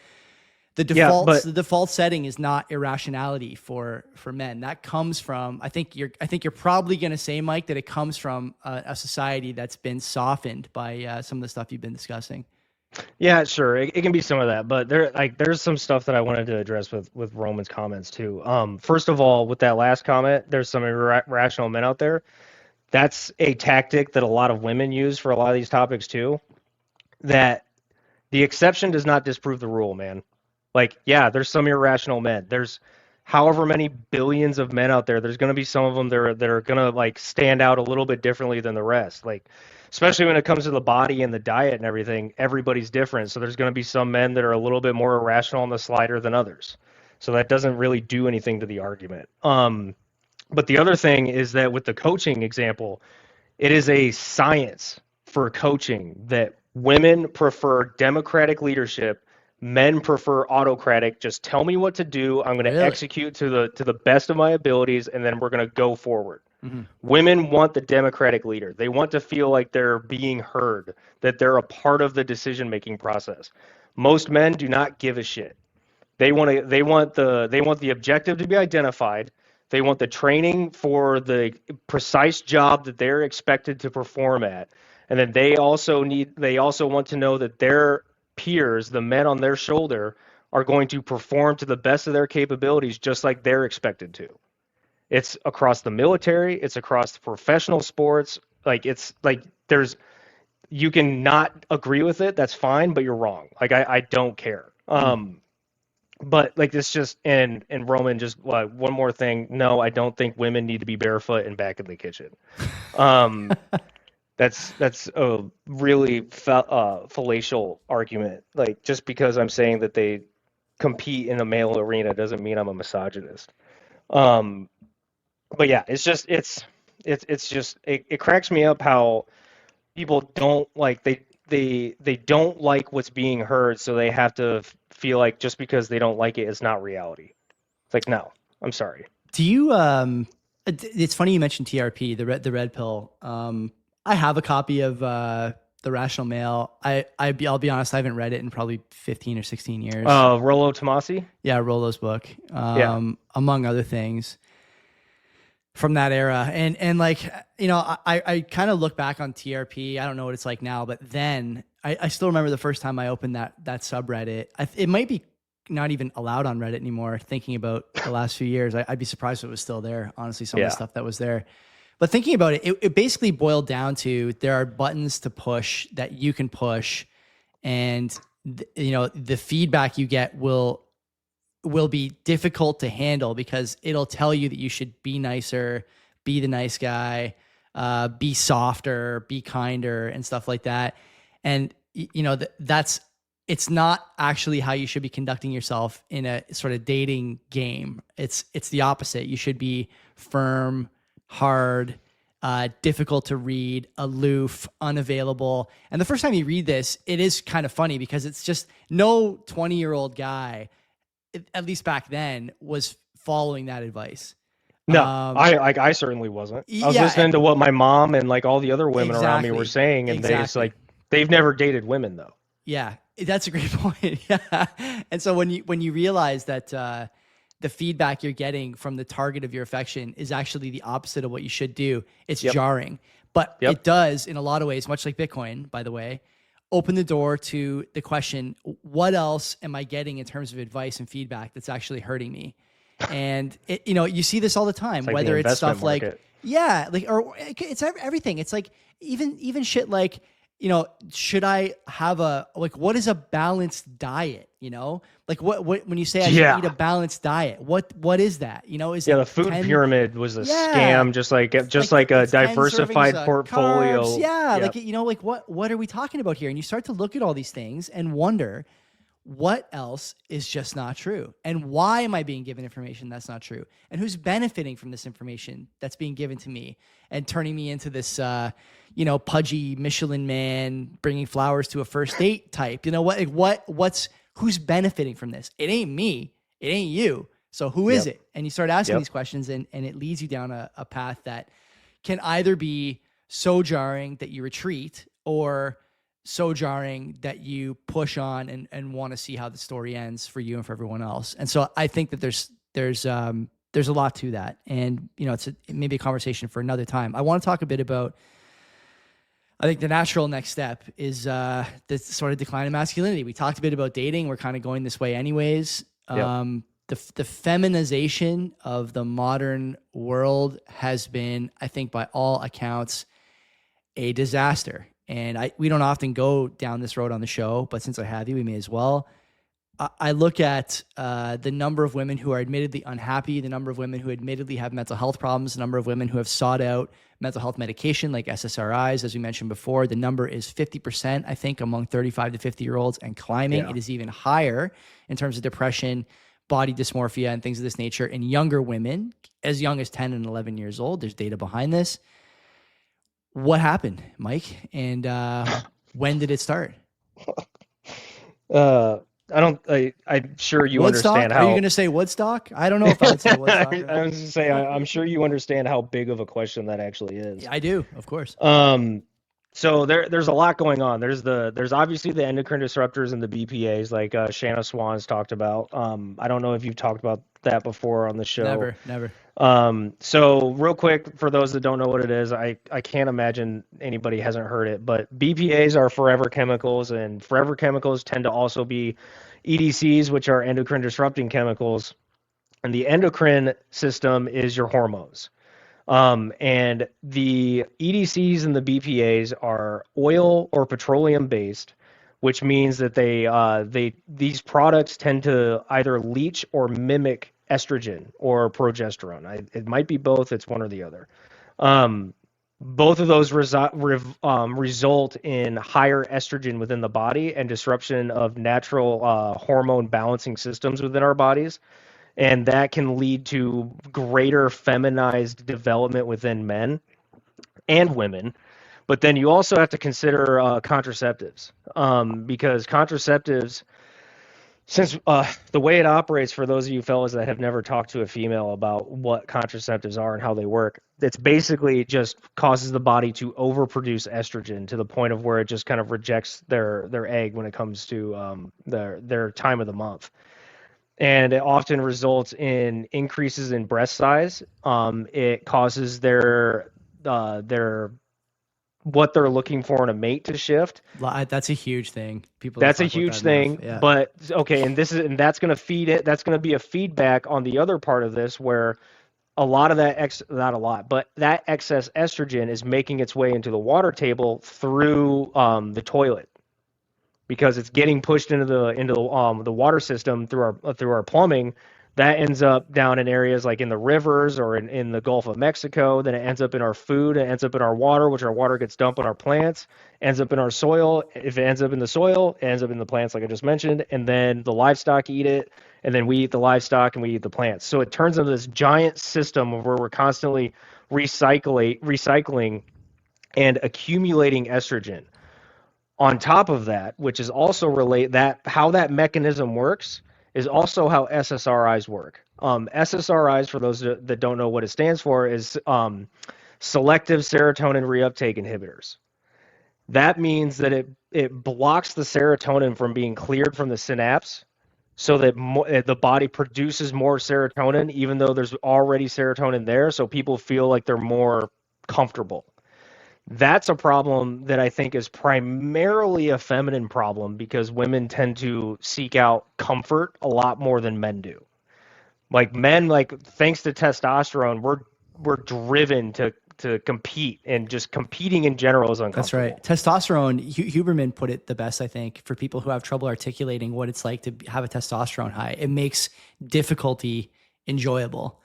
the default setting is not irrationality for men. That comes from, I think you're probably going to say, Mike, that it comes from a society that's been softened by some of the stuff you've been discussing. Yeah, sure. It can be some of that, but there's some stuff that I wanted to address with Roman's comments too. First of all, with that last comment, there's some irrational men out there. That's a tactic that a lot of women use for a lot of these topics too. That the exception does not disprove the rule, man. Like, yeah, there's some irrational men. There's however many billions of men out there. There's going to be some of them that are going to like stand out a little bit differently than the rest. Like, especially when it comes to the body and the diet and everything, everybody's different. So there's going to be some men that are a little bit more irrational on the slider than others. So that doesn't really do anything to the argument. But the other thing is that with the coaching example, it is a science for coaching that women prefer democratic leadership. Men prefer autocratic. Just tell me what to do. I'm going to execute to the best of my abilities, and then we're going to go forward. Mm-hmm. Women want the democratic leader. They want to feel like they're being heard, that they're a part of the decision-making process. Most men do not give a shit. They want the objective to be identified. They want the training for the precise job that they're expected to perform at. And then they also want to know that their peers, the men on their shoulder, are going to perform to the best of their capabilities just like they're expected to. It's across the military, it's across the professional sports. Like, it's like you can not agree with it, that's fine, but you're wrong. Like, I don't care. But like, this just, and Roman, just one more thing. No, I don't think women need to be barefoot and back in the kitchen. That's a really fallacial argument. Like, just because I'm saying that they compete in a male arena doesn't mean I'm a misogynist. But yeah, it cracks me up how people don't like, they don't like what's being heard, so they have to feel like just because they don't like it, it's not reality. It's like, no, I'm sorry. Do you it's funny you mentioned TRP, the red pill. I have a copy of The Rational Male. I'll be honest, I haven't read it in probably 15 or 16 years. Rollo Tomasi? Yeah, Rollo's book. Among other things from that era. And like, you know, I kind of look back on TRP. I don't know what it's like now, but then I still remember the first time I opened that subreddit. It might be not even allowed on Reddit anymore, thinking about the last few years. I'd be surprised if it was still there, honestly, some of the stuff that was there. But thinking about it, it basically boiled down to there are buttons to push that you can push, and the feedback you get will be difficult to handle because it'll tell you that you should be nicer, be the nice guy, be softer, be kinder, and stuff like that. And it's not actually how you should be conducting yourself in a sort of dating game. It's the opposite. You should be firm, hard, difficult to read, aloof, unavailable. And the first time you read this, it is kind of funny because it's just no 20-year-old guy, at least back then, was following that advice. No, I certainly wasn't. I was listening to what my mom and like all the other women around me were saying, and they just like, they've never dated women though. Yeah, that's a great point. Yeah. And so when you realize that the feedback you're getting from the target of your affection is actually the opposite of what you should do, it's jarring. But it does, in a lot of ways, much like Bitcoin, by the way, open the door to the question, what else am I getting in terms of advice and feedback that's actually hurting me? And you see this all the time, like whether it's stuff market. or it's everything. It's like even shit like, should I have what is a balanced diet? Like what when you say I should eat a balanced diet, what is that? Is the food pyramid was a scam, just like a diversified portfolio. Carbs, what are we talking about here? And you start to look at all these things and wonder, what else is just not true? And why am I being given information that's not true? And who's benefiting from this information that's being given to me and turning me into this, pudgy Michelin man bringing flowers to a first date type? Who's benefiting from this? It ain't me. It ain't you. So who is it? And you start asking these questions, and it leads you down a path that can either be so jarring that you retreat, or so jarring that you push on and want to see how the story ends for you and for everyone else. And so I think that there's a lot to that. And, you know, it may be a conversation for another time. I want to talk a bit about, I think the natural next step is the sort of decline of masculinity. We talked a bit about dating. We're kind of going this way anyways. Yep. The feminization of the modern world has been, I think by all accounts, a disaster. And we don't often go down this road on the show, but since I have you, we may as well. I look at the number of women who are admittedly unhappy, the number of women who admittedly have mental health problems, the number of women who have sought out mental health medication like SSRIs, as we mentioned before. The number is 50%, I think, among 35 to 50-year-olds and climbing. Yeah. It is even higher in terms of depression, body dysmorphia, and things of this nature in younger women, as young as 10 and 11 years old. There's data behind this. What happened, Mike? And when did it start? I'm sure you Woodstock? Understand how. Are you going to say Woodstock? I don't know if I would say Woodstock. I was going to say, I'm sure you understand how big of a question that actually is. Yeah, I do, of course. So there's a lot going on. There's obviously the endocrine disruptors and the BPAs, like Shanna Swan's talked about. I don't know if you've talked about that before on the show. Never. So real quick, for those that don't know what it is, I can't imagine anybody hasn't heard it, but BPAs are forever chemicals, and forever chemicals tend to also be EDCs, which are endocrine disrupting chemicals. And the endocrine system is your hormones. And the EDCs and the BPAs are oil or petroleum based, which means that these products tend to either leach or mimic estrogen or progesterone. It might be both. It's one or the other. Both of those result in higher estrogen within the body and disruption of natural hormone balancing systems within our bodies. And that can lead to greater feminized development within men and women. But then you also have to consider contraceptives, because contraceptives, since the way it operates, for those of you fellas that have never talked to a female about what contraceptives are and how they work, it's basically just causes the body to overproduce estrogen to the point of where it just kind of rejects their egg when it comes to their time of the month. And it often results in increases in breast size. It causes their what they're looking for in a mate to shift. That's a huge thing. That's a huge thing. Yeah. But okay, and that's going to feed it. That's going to be a feedback on the other part of this, where a lot of that not a lot, but that excess estrogen is making its way into the water table through the toilet, because it's getting pushed into the water system through our plumbing. That ends up down in areas like in the rivers or in the Gulf of Mexico. Then it ends up in our food. It ends up in our water, which our water gets dumped on our plants. Ends up in our soil. If it ends up in the soil, it ends up in the plants, like I just mentioned. And then the livestock eat it, and then we eat the livestock and we eat the plants. So it turns into this giant system of where we're constantly recycling and accumulating estrogen. On top of that, which is also how that mechanism works, is also how SSRIs work. SSRIs, for those that don't know what it stands for, is selective serotonin reuptake inhibitors. That means that it blocks the serotonin from being cleared from the synapse, so that the body produces more serotonin, even though there's already serotonin there, so people feel like they're more comfortable. That's a problem that I think is primarily a feminine problem, because women tend to seek out comfort a lot more than men do. Like men, thanks to testosterone, we're driven to compete, and just competing in general is uncomfortable. That's right. Testosterone, Huberman put it the best, I think, for people who have trouble articulating what it's like to have a testosterone high. It makes difficulty enjoyable.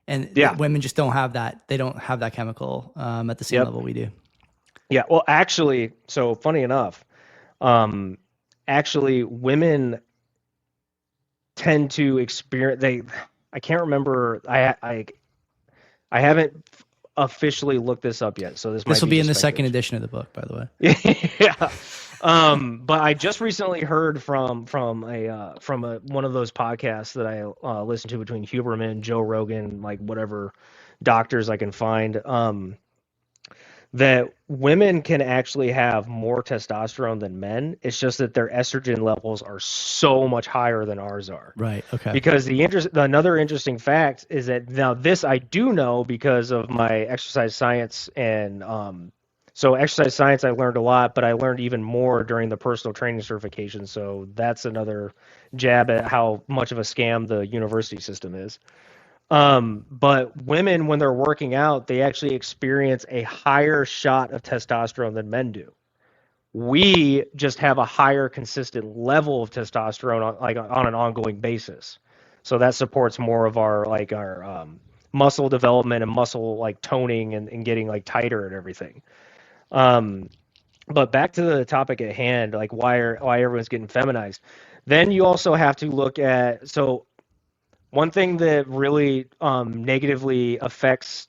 And women just don't have that. They don't have that chemical at the same level we do. Yeah, well, actually, so funny enough, women tend to experience. I can't remember. I haven't officially looked this up yet, so this will be in the second edition of the book, by the way. Yeah. But I just recently heard from one of those podcasts that I listen to between Huberman, Joe Rogan, like whatever doctors I can find. that women can actually have more testosterone than men. It's just that their estrogen levels are so much higher than ours are. Right. Okay. Because another interesting fact is that now this I do know because of my exercise science and so exercise science I learned a lot, but I learned even more during the personal training certification. So that's another jab at how much of a scam the university system is. But women, when they're working out, they actually experience a higher shot of testosterone than men do. We just have a higher consistent level of testosterone on an ongoing basis. So that supports more of our muscle development and muscle like toning and getting like tighter and everything. But back to the topic at hand, like why everyone's getting feminized. Then you also have to look at one thing that really negatively affects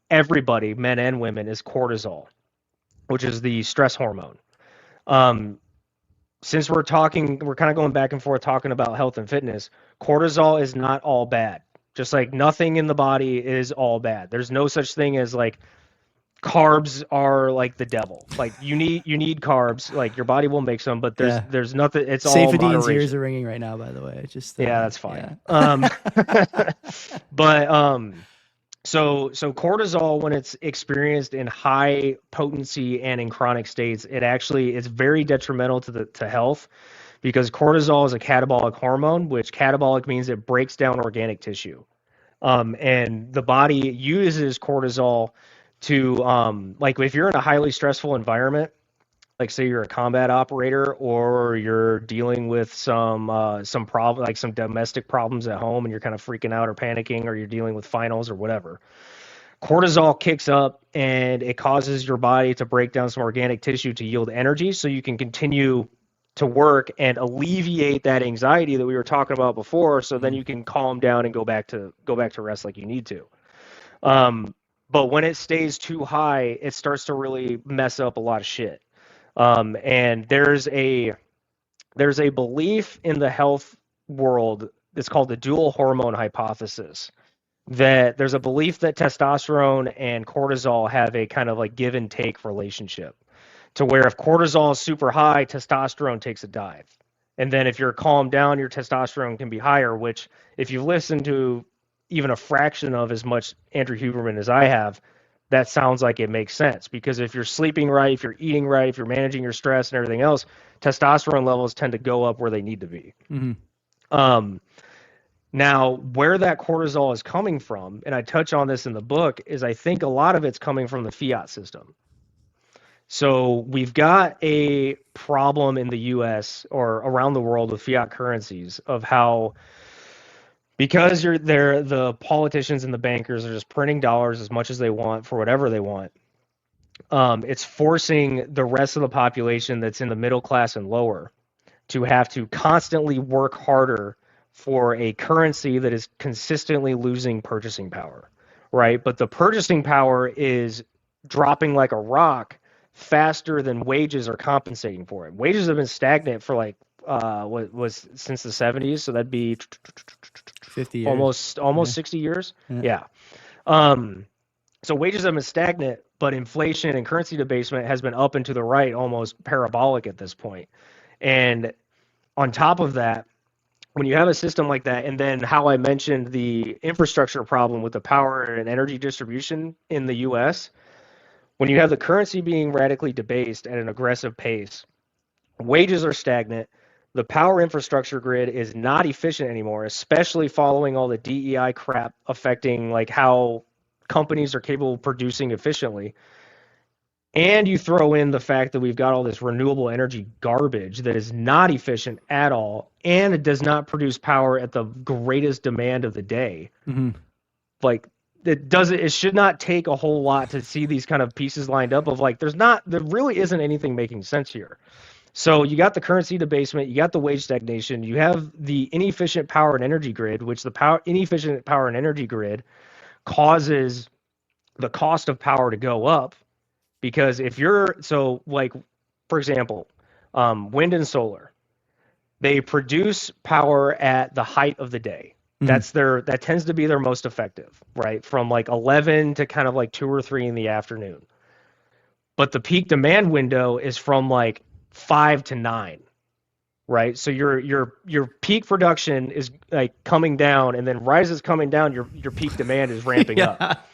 everybody, men and women, is cortisol, which is the stress hormone. Since we're kind of going back and forth talking about health and fitness, cortisol is not all bad. Just like nothing in the body is all bad. There's no such thing as like carbs are like the devil. Like you need carbs. Like your body will make some, but there's nothing. It's all Safadine's moderation. Ears are ringing right now, by the way. Just yeah, that's fine. Yeah. But so cortisol, when it's experienced in high potency and in chronic states, it's very detrimental to health, because cortisol is a catabolic hormone, which catabolic means it breaks down organic tissue. And the body uses cortisol to like if you're in a highly stressful environment, like say you're a combat operator or you're dealing with some problem, like some domestic problems at home, and you're kind of freaking out or panicking, or you're dealing with finals or whatever, cortisol kicks up and it causes your body to break down some organic tissue to yield energy so you can continue to work and alleviate that anxiety that we were talking about before, so then you can calm down and go back to rest like you need to. But when it stays too high, it starts to really mess up a lot of shit. And there's a belief in the health world, it's called the dual hormone hypothesis, that there's a belief that testosterone and cortisol have a kind of like give and take relationship, to where if cortisol is super high, testosterone takes a dive. And then if you're calmed down, your testosterone can be higher, which if you listen to even a fraction of as much Andrew Huberman as I have, that sounds like it makes sense, because if you're sleeping right, if you're eating right, if you're managing your stress and everything else, testosterone levels tend to go up where they need to be. Mm-hmm. Now, where that cortisol is coming from, and I touch on this in the book, is I think a lot of it's coming from the fiat system. So we've got a problem in the US or around the world with fiat currencies, of how, because the politicians and the bankers are just printing dollars as much as they want for whatever they want. It's forcing the rest of the population that's in the middle class and lower to have to constantly work harder for a currency that is consistently losing purchasing power, right? But the purchasing power is dropping like a rock faster than wages are compensating for it. Wages have been stagnant for like since the 70s, so that'd be 50 years. almost 60 years. Yeah. So wages have been stagnant, but inflation and currency debasement has been up and to the right, almost parabolic at this point. And on top of that, when you have a system like that, and then how I mentioned the infrastructure problem with the power and energy distribution in the US, when you have the currency being radically debased at an aggressive pace, wages are stagnant, the power infrastructure grid is not efficient anymore, especially following all the DEI crap affecting like how companies are capable of producing efficiently. And you throw in the fact that we've got all this renewable energy garbage that is not efficient at all, and it does not produce power at the greatest demand of the day. Mm-hmm. Like it should not take a whole lot to see these kind of pieces lined up of like, there really isn't anything making sense here. So you got the currency debasement, you got the wage stagnation, you have the inefficient power and energy grid, which inefficient power and energy grid causes the cost of power to go up. Because for example, wind and solar, they produce power at the height of the day. Mm-hmm. That tends to be their most effective, right? From like 11 to kind of like 2 or 3 in the afternoon. but the peak demand window is from like 5 to 9, right? So your peak production is like coming down, and then right as it's coming down, your peak demand is ramping up.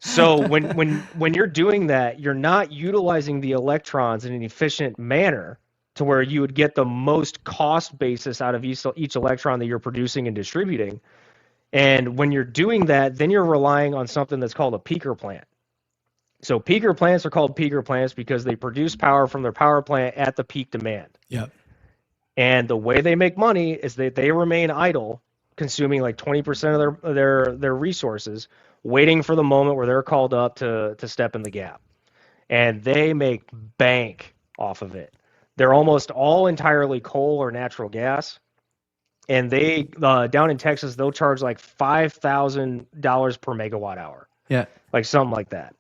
So when you're doing that, you're not utilizing the electrons in an efficient manner to where you would get the most cost basis out of each electron that you're producing and distributing. And when you're doing that, then you're relying on something that's called a peaker plant. So peaker plants are called peaker plants because they produce power from their power plant at the peak demand. Yep. And the way they make money is that they remain idle, consuming like 20% of their resources, waiting for the moment where they're called up to step in the gap. And they make bank off of it. They're almost all entirely coal or natural gas. And they, down in Texas, they'll charge like $5,000 per megawatt hour. Yeah. Like something like that.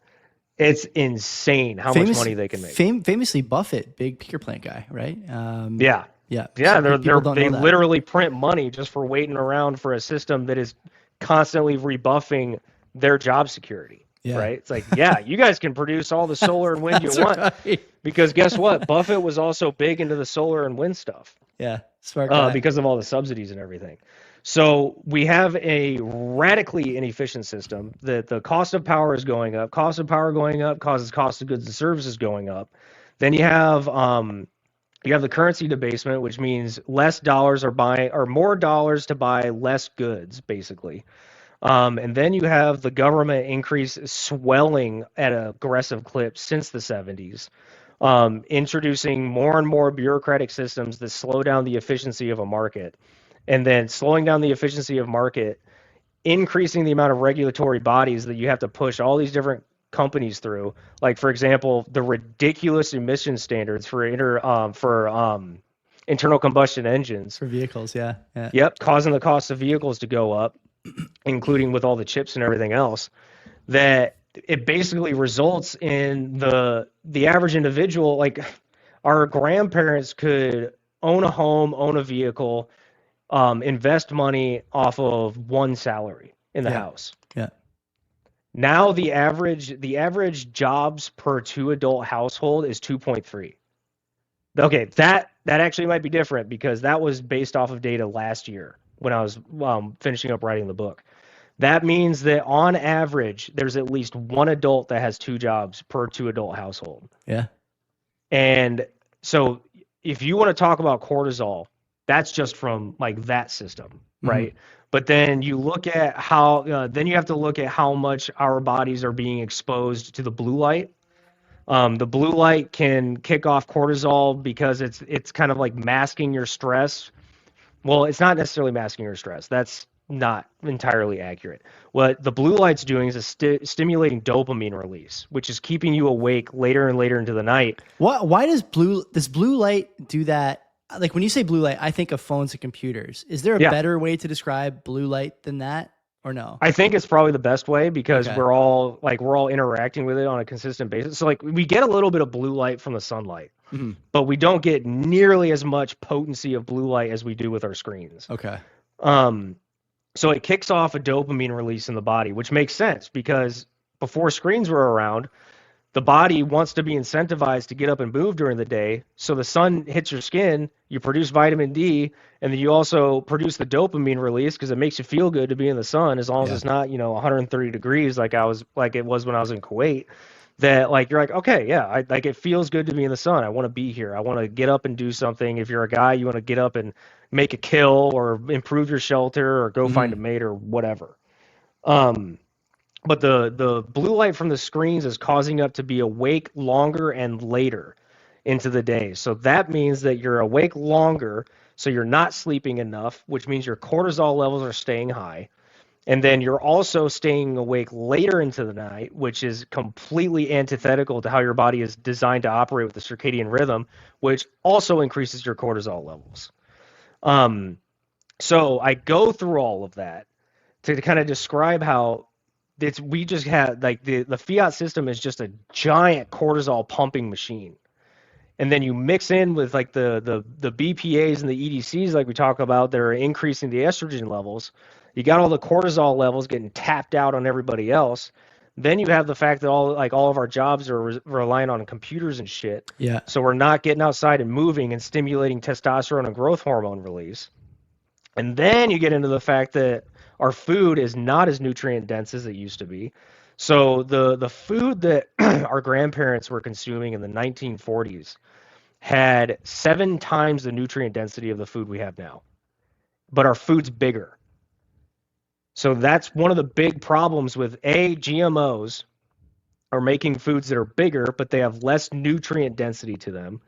It's insane how much money they can make. Famously, Buffett, big peaker plant guy, right? Yeah. Yeah. Yeah, So they literally print money just for waiting around for a system that is constantly rebuffing their job security. Yeah. Right? It's like, yeah, you guys can produce all the solar and wind you want. Right. Because guess what? Buffett was also big into the solar and wind stuff. Yeah. Smart guy. Because of all the subsidies and everything. So we have a radically inefficient system that the cost of power is going up. Cost of power going up causes cost of goods and services going up. Then you have the currency debasement, which means less dollars or more dollars to buy less goods, basically. And then you have the government increase swelling at an aggressive clip since the 70s, introducing more and more bureaucratic systems that slow down the efficiency of a market. And then slowing down the efficiency of market, increasing the amount of regulatory bodies that you have to push all these different companies through. Like, for example, the ridiculous emission standards for internal combustion engines. For vehicles, yeah. Yep, causing the cost of vehicles to go up, including with all the chips and everything else. That it basically results in the average individual, like our grandparents could own a home, own a vehicle, invest money off of one salary in the house. Yeah. Now the average jobs per 2-adult household is 2.3. Okay, that actually might be different because that was based off of data last year when I was finishing up writing the book. That means that on average, there's at least one adult that has 2 jobs per 2-adult household. Yeah. And so if you want to talk about cortisol, that's just from like that system, right? Mm-hmm. But then you look at how, then you have to look at how much our bodies are being exposed to the blue light. The blue light can kick off cortisol because it's kind of like masking your stress. Well, it's not necessarily masking your stress. That's not entirely accurate. What the blue light's doing is stimulating dopamine release, which is keeping you awake later and later into the night. Why does blue light do that? Like when you say blue light, I think of phones and computers. Is there a better way to describe blue light than that, or no? I think it's probably the best way because we're all interacting with it on a consistent basis. So like we get a little bit of blue light from the sunlight, but we don't get nearly as much potency of blue light as we do with our screens. Okay. So it kicks off a dopamine release in the body, which makes sense because before screens were around, the body wants to be incentivized to get up and move during the day. So the sun hits your skin, you produce vitamin D, and then you also produce the dopamine release because it makes you feel good to be in the sun as long as it's not, 130 degrees like it was when I was in Kuwait. That like you're like, okay, yeah, it feels good to be in the sun. I want to be here. I want to get up and do something. If you're a guy, you want to get up and make a kill or improve your shelter or go find a mate or whatever. But the blue light from the screens is causing us to be awake longer and later into the day. So that means that you're awake longer, so you're not sleeping enough, which means your cortisol levels are staying high. And then you're also staying awake later into the night, which is completely antithetical to how your body is designed to operate with the circadian rhythm, which also increases your cortisol levels. So I go through all of that to kind of describe how we just had like the fiat system is just a giant cortisol pumping machine. And then you mix in with like the BPAs and the EDCs like we talk about that are increasing the estrogen levels. You got all the cortisol levels getting tapped out on everybody else. Then you have the fact that all of our jobs are relying on computers and shit. Yeah. So we're not getting outside and moving and stimulating testosterone and growth hormone release. And then you get into the fact that our food is not as nutrient dense as it used to be. So the food that our grandparents were consuming in the 1940s had 7 times the nutrient density of the food we have now. But our food's bigger. So that's one of the big problems with GMOs are making foods that are bigger, but they have less nutrient density to them.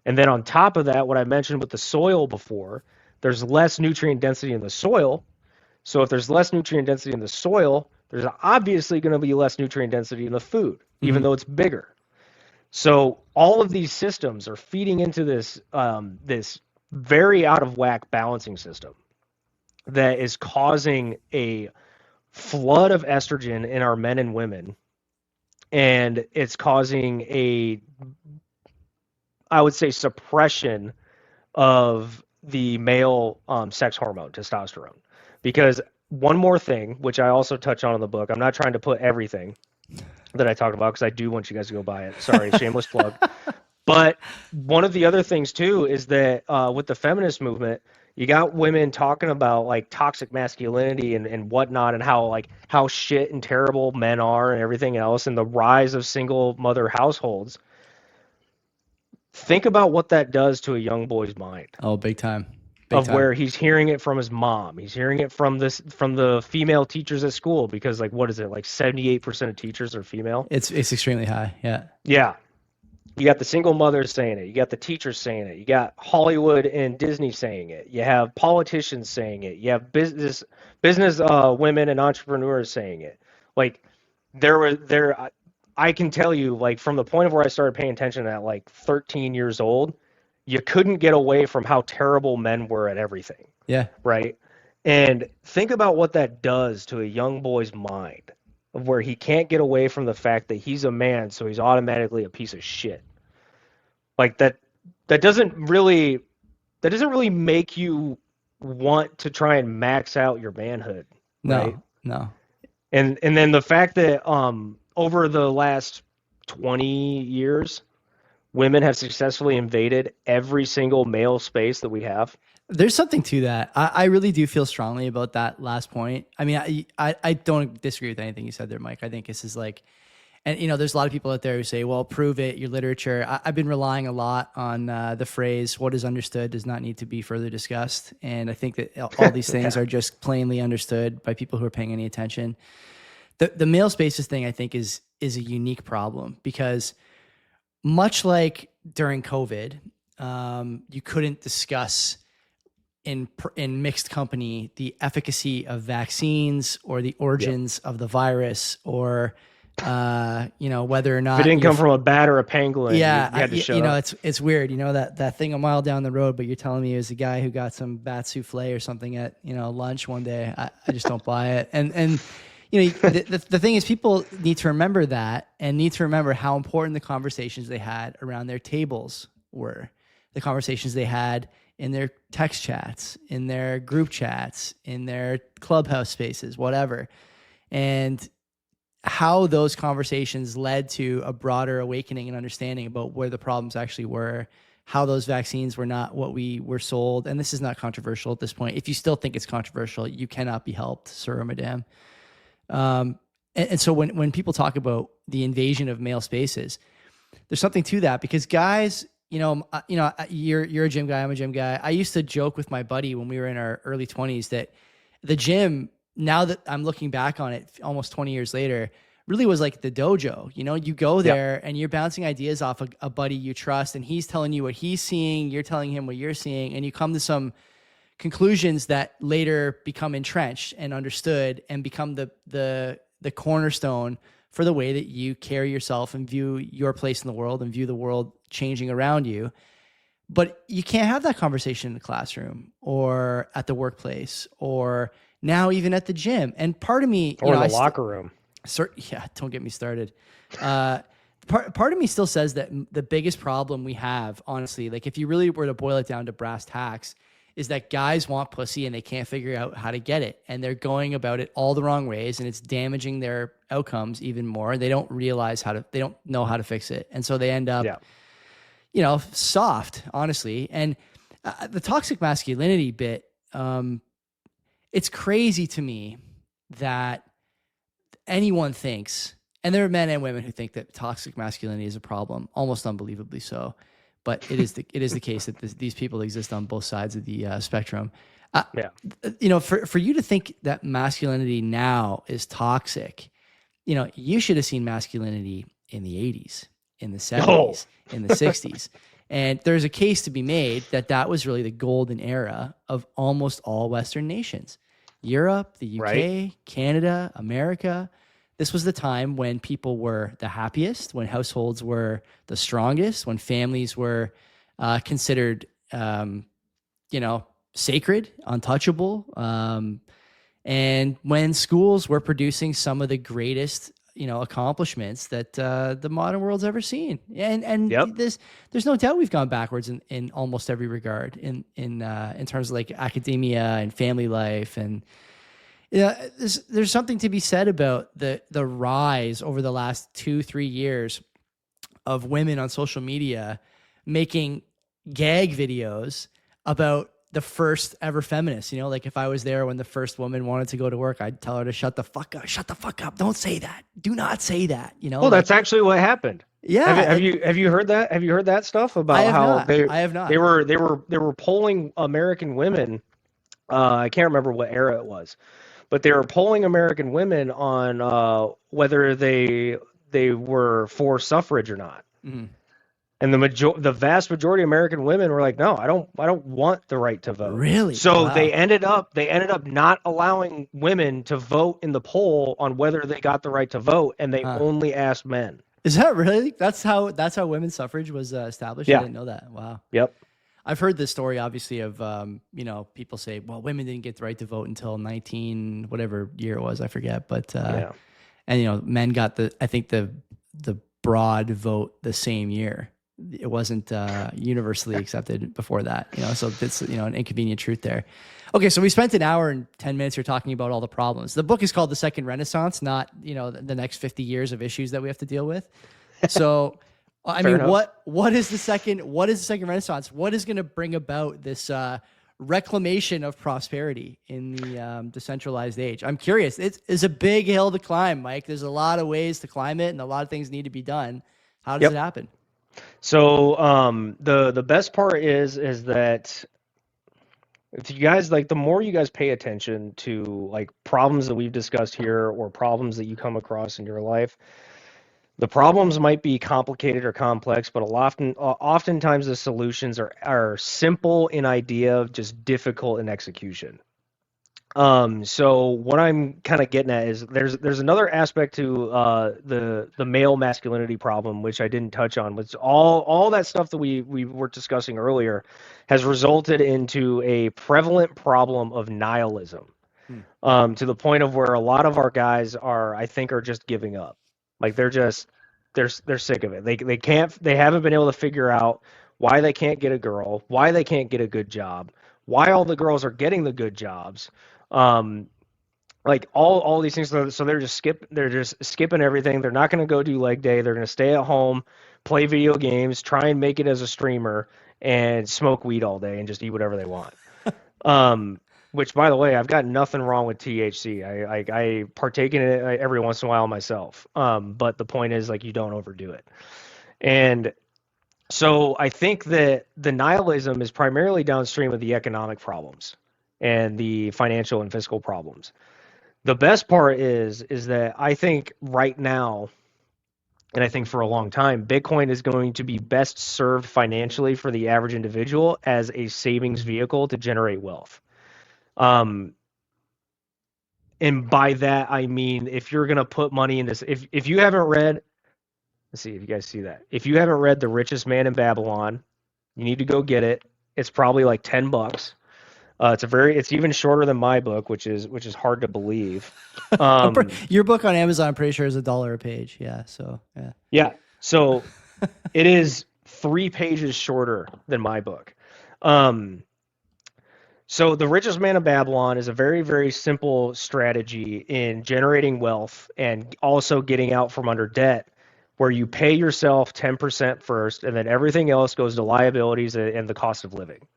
And then on top of that, what I mentioned with the soil before, there's less nutrient density in the soil. So if there's less nutrient density in the soil, there's obviously going to be less nutrient density in the food, even though it's bigger. So all of these systems are feeding into this this very out of whack balancing system that is causing a flood of estrogen in our men and women, and it's causing I would say, suppression of the male sex hormone, testosterone. Because one more thing, which I also touch on in the book, I'm not trying to put everything that I talked about because I do want you guys to go buy it. Sorry, shameless plug. But one of the other things too is that with the feminist movement, you got women talking about like toxic masculinity and whatnot, and how shit and terrible men are and everything else, and the rise of single mother households. Think about what that does to a young boy's mind. Oh, big time. Where he's hearing it from his mom, he's hearing it from the female teachers at school, because like, what is it, like 78% of teachers are female? It's extremely high. Yeah. Yeah. You got the single mothers saying it. You got the teachers saying it. You got Hollywood and Disney saying it. You have politicians saying it. You have business women and entrepreneurs saying it. Like I can tell you, like, from the point of where I started paying attention at like 13 years old, you couldn't get away from how terrible men were at everything. Yeah. Right. And think about what that does to a young boy's mind, of where he can't get away from the fact that he's a man, so he's automatically a piece of shit. Like that doesn't really make you want to try and max out your manhood. Right? No. And then the fact that over the last 20 years, women have successfully invaded every single male space that we have. There's something to that. I really do feel strongly about that last point. I mean, I don't disagree with anything you said there, Mike. I think this is like, and you know, there's a lot of people out there who say, well, prove it, your literature. I've been relying a lot on the phrase, what is understood does not need to be further discussed. And I think that all these things are just plainly understood by people who are paying any attention. The male spaces thing, I think, is a unique problem, because much like during COVID, you couldn't discuss in mixed company the efficacy of vaccines or the origins of the virus, or whether or not if it didn't come from a bat or a pangolin. Yeah, you had to shut up. it's weird. You know, that thing a mile down the road, but you're telling me it was a guy who got some bat souffle or something at lunch one day. I just don't buy it. And the thing is, people need to remember that, and need to remember how important the conversations they had around their tables were, the conversations they had in their text chats, in their group chats, in their clubhouse spaces, whatever. And how those conversations led to a broader awakening and understanding about where the problems actually were, how those vaccines were not what we were sold. And this is not controversial at this point. If you still think it's controversial, you cannot be helped, sir or madam. And so when people talk about the invasion of male spaces, there's something to that, because guys, you're a gym guy, I'm a gym guy. I used to joke with my buddy when we were in our early 20s that the gym, now that I'm looking back on it almost 20 years later, really was like the dojo. You go there and you're bouncing ideas off a buddy you trust, and he's telling you what he's seeing, you're telling him what you're seeing, and you come to some conclusions that later become entrenched and understood and become the cornerstone for the way that you carry yourself and view your place in the world and view the world changing around you. But you can't have that conversation in the classroom or at the workplace or now even at the gym. And part of me, or in the locker room. Yeah, don't get me started. Part of me still says that the biggest problem we have, honestly, like if you really were to boil it down to brass tacks, is that guys want pussy and they can't figure out how to get it. And they're going about it all the wrong ways, and it's damaging their outcomes even more. They don't realize they don't know how to fix it. And so they end up, soft, honestly. And the toxic masculinity bit, it's crazy to me that anyone thinks, and there are men and women who think that toxic masculinity is a problem, almost unbelievably so. But it is the case that these people exist on both sides of the spectrum. For you to think that masculinity now is toxic, you should have seen masculinity in the 80s, in the 70s, in the 60s. And there's a case to be made that was really the golden era of almost all Western nations. Europe, the UK, Canada, America. This was the time when people were the happiest, when households were the strongest, when families were considered, sacred, untouchable, and when schools were producing some of the greatest, accomplishments that the modern world's ever seen. And there's no doubt we've gone backwards in almost every regard in terms of like academia and family life. And there's something to be said about the rise over the last 2-3 years of women on social media making gag videos about the first ever feminist. Like if I was there when the first woman wanted to go to work, I'd tell her to shut the fuck up. Don't say that. Do not say that. Well, that's actually what happened. Yeah. Have you heard that? Have you heard that stuff about I have not. They were polling American women. I can't remember what era it was, but they were polling American women on whether they were for suffrage or not. Mm-hmm. And the vast majority of American women were like, no, I don't want the right to vote. Really? So they ended up not allowing women to vote in the poll on whether they got the right to vote, and they only asked men. Is that really? That's how women's suffrage was established? Yeah. I didn't know that. Wow. Yep. I've heard this story, obviously, of people say, well, women didn't get the right to vote until 19 whatever year it was, I forget. But and men got the broad vote the same year. It wasn't universally accepted before that, so it's, an inconvenient truth there. Okay. So we spent an hour and 10 minutes here talking about all the problems. The book is called The Second Renaissance, not, the next 50 years of issues that we have to deal with. So, I mean, what is the second Renaissance? What is going to bring about this reclamation of prosperity in the decentralized age? I'm curious. It's a big hill to climb, Mike. There's a lot of ways to climb it and a lot of things need to be done. How does it happen? So the best part is that if you guys the more you guys pay attention to like problems that we've discussed here or problems that you come across in your life, the problems might be complicated or complex, but oftentimes the solutions are simple in idea, just difficult in execution. So what I'm kind of getting at is there's another aspect to the male masculinity problem, which I didn't touch on, which all that stuff that we were discussing earlier has resulted into a prevalent problem of nihilism, to the point of where a lot of our guys are just giving up. Like they're sick of it. They haven't been able to figure out why they can't get a girl, why they can't get a good job, why all the girls are getting the good jobs. Like all these things. So they're just skipping everything. They're not going to go do leg day. They're going to stay at home, play video games, try and make it as a streamer, and smoke weed all day and just eat whatever they want. Which, by the way, I've got nothing wrong with THC. I partake in it every once in a while myself. But the point is, you don't overdo it. And so I think that the nihilism is primarily downstream of the economic problems and the financial and fiscal problems. The best part is that I think right now, and I think for a long time, Bitcoin is going to be best served financially for the average individual as a savings vehicle to generate wealth. And by that, I mean, if you're going to put money in this, if you haven't read, let's see if you guys see that. If you haven't read The Richest Man in Babylon, you need to go get it. It's probably like $10. It's even shorter than my book, which is hard to believe. Your book on Amazon, I'm pretty sure, is $1 a page. Yeah. So, yeah. Yeah. So it is 3 pages shorter than my book. So the richest man of Babylon is a very, very simple strategy in generating wealth and also getting out from under debt, where you pay yourself 10% first, and then everything else goes to liabilities and the cost of living.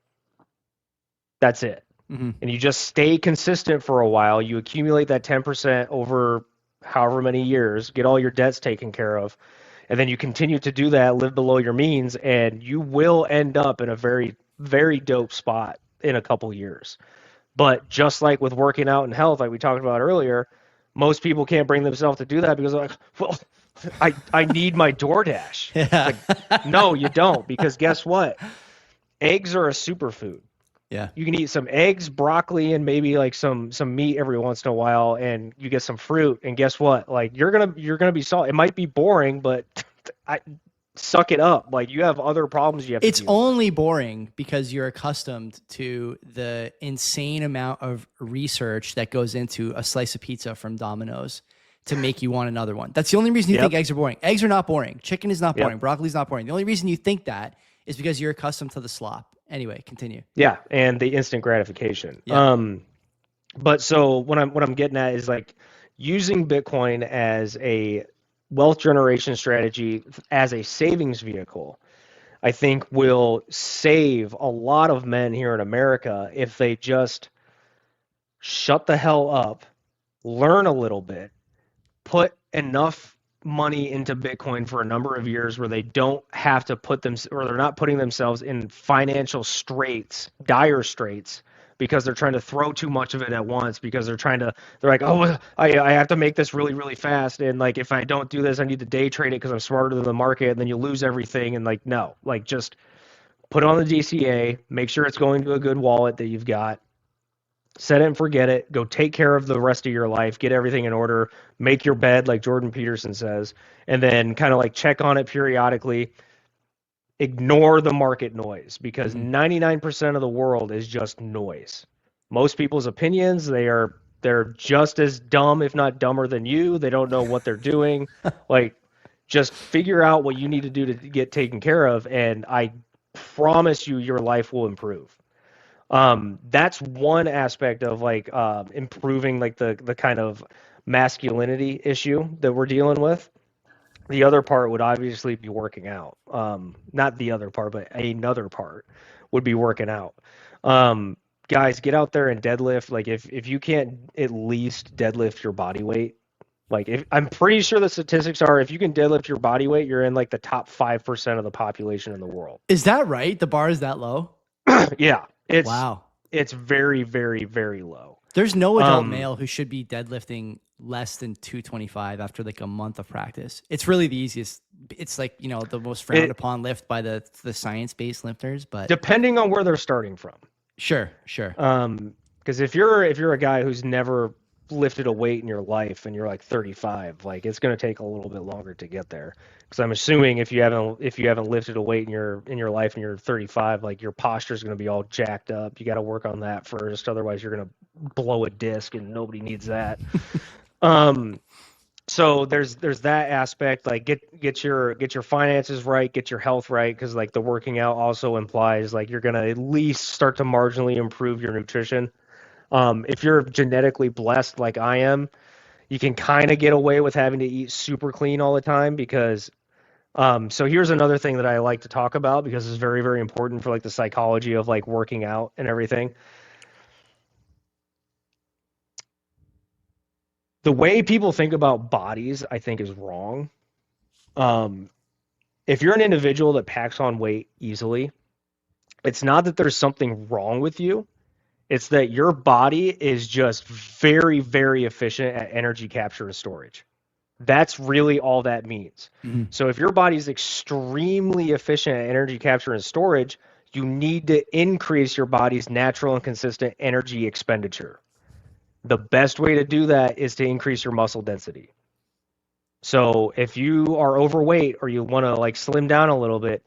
That's it. Mm-hmm. And you just stay consistent for a while. You accumulate that 10% over however many years, get all your debts taken care of, and then you continue to do that, live below your means, and you will end up in a very, very dope spot in a couple years. But just like with working out and health, like we talked about earlier, most people can't bring themselves to do that because they're like, well, I need my DoorDash. Yeah. Like, no, you don't, because guess what? Eggs are a superfood. Yeah. You can eat some eggs, broccoli, and maybe like some meat every once in a while, and you get some fruit. And guess what? Like you're gonna be solid. It might be boring, but suck it up. Like you have other problems you have. It's to deal only boring because you're accustomed to the insane amount of research that goes into a slice of pizza from Domino's to make you want another one. That's the only reason you think eggs are boring. Eggs are not boring. Chicken is not boring. Broccoli is not boring. The only reason you think that is because you're accustomed to the slop. Anyway, continue. Yeah, and the instant gratification. Yeah. But so what I'm getting at is like using Bitcoin as a wealth generation strategy, as a savings vehicle, I think will save a lot of men here in America if they just shut the hell up, learn a little bit, put enough money into Bitcoin for a number of years where they don't have to put them, or they're not putting themselves in financial straits, dire straits, because they're trying to throw too much of it at once, because they're like, oh, I have to make this really, really fast. And like, if I don't do this, I need to day trade it because I'm smarter than the market. And then you lose everything. And like, no, like just put it on the DCA, make sure it's going to a good wallet that you've got, set it and forget it, go take care of the rest of your life, get everything in order, make your bed like Jordan Peterson says, and then kind of like check on it periodically. Ignore the market noise, because 99% of the world is just noise. Most people's opinions, they're just as dumb, if not dumber than you. They don't know what they're doing. Like, just figure out what you need to do to get taken care of, and I promise you your life will improve. That's one aspect of like improving like the kind of masculinity issue that we're dealing with. The other part would obviously be working out. Not the other part, but another part would be working out. Guys, get out there and deadlift. Like if you can't at least deadlift your body weight, like I'm pretty sure the statistics are if you can deadlift your body weight, you're in like the top 5% of the population in the world. Is that right? The bar is that low? Yeah. Wow. It's very, very, very low. There's no adult male who should be deadlifting less than 225 after like a month of practice. It's really the easiest. It's like, you know, the most frowned upon lift by the science-based lifters, but depending on where they're starting from. Sure. Because if you're a guy who's never lifted a weight in your life and you're like 35, like it's going to take a little bit longer to get there. Because I'm assuming if you haven't lifted a weight in your life and you're 35, like your posture is going to be all jacked up. You got to work on that first, otherwise you're going to blow a disc, and nobody needs that. So there's that aspect. Like get your finances right, get your health right, because like the working out also implies like you're going to at least start to marginally improve your nutrition. If you're genetically blessed like I am, you can kind of get away with having to eat super clean all the time because so here's another thing that I like to talk about because it's very, very important for like the psychology of like working out and everything. The way people think about bodies, I think, is wrong. If you're an individual that packs on weight easily, it's not that there's something wrong with you. It's that your body is just very, very efficient at energy capture and storage. That's really all that means. Mm-hmm. So if your body is extremely efficient at energy capture and storage, you need to increase your body's natural and consistent energy expenditure. The best way to do that is to increase your muscle density. So if you are overweight or you want to like slim down a little bit,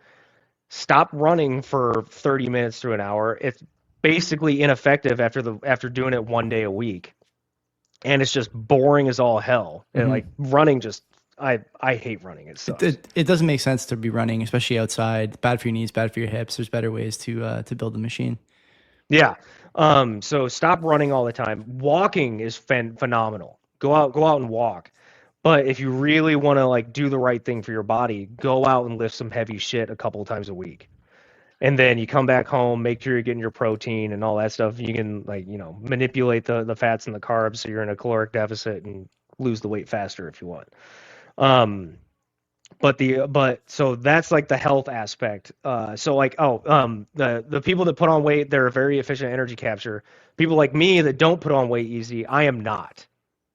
stop running for 30 minutes to an hour. It's basically ineffective after doing it one day a week. And it's just boring as all hell. And like running just I hate running. It sucks. It doesn't make sense to be running, especially outside. Bad for your knees, bad for your hips. There's better ways to build the machine. Yeah. So stop running all the time. Walking is phenomenal. Go out and walk. But if you really want to like do the right thing for your body, go out and lift some heavy shit a couple of times a week. And then you come back home, make sure you're getting your protein and all that stuff. You can like, manipulate the fats and the carbs so you're in a caloric deficit and lose the weight faster if you want. Um, but so that's like the health aspect. So like the people that put on weight, they're very efficient at energy capture. People like me that don't put on weight easy, I am not.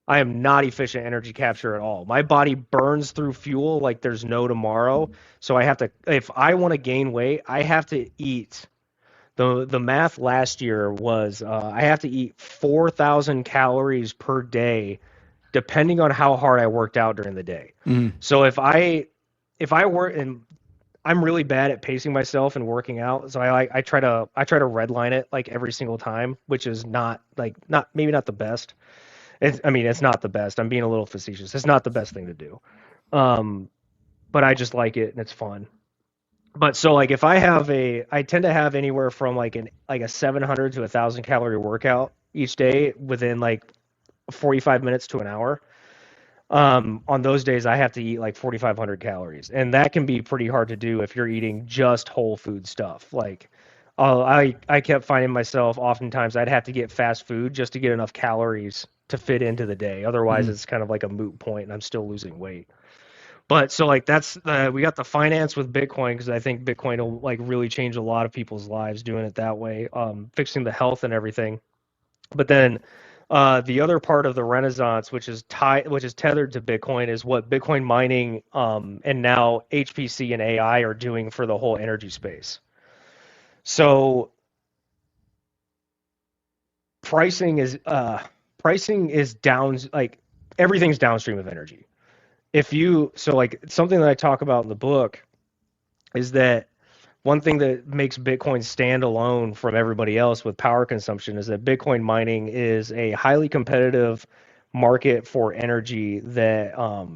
I am not efficient energy capture at all. My body burns through fuel like there's no tomorrow. So I have to, if I want to gain weight, I have to eat. The math last year was I have to eat 4,000 calories per day, depending on how hard I worked out during the day. So if I work, and I'm really bad at pacing myself and working out, so I try to redline it like every single time, which is not maybe not the best. It's not the best. I'm being a little facetious. It's not the best thing to do. But I just like it and it's fun. But so like if I tend to have anywhere from like a 700 to 1,000 calorie workout each day within like 45 minutes to an hour. On those days I have to eat like 4,500 calories, and that can be pretty hard to do if you're eating just whole food stuff. Like I kept finding myself oftentimes I'd have to get fast food just to get enough calories to fit into the day. Otherwise, it's kind of like a moot point, and I'm still losing weight. But so like that's we got the finance with Bitcoin because I think Bitcoin will like really change a lot of people's lives doing it that way, fixing the health and everything. But then the other part of the Renaissance, which is tethered to Bitcoin, is what Bitcoin mining and now HPC and AI are doing for the whole energy space. So pricing is down, like everything's downstream of energy. Like something that I talk about in the book is that one thing that makes Bitcoin stand alone from everybody else with power consumption is that Bitcoin mining is a highly competitive market for energy that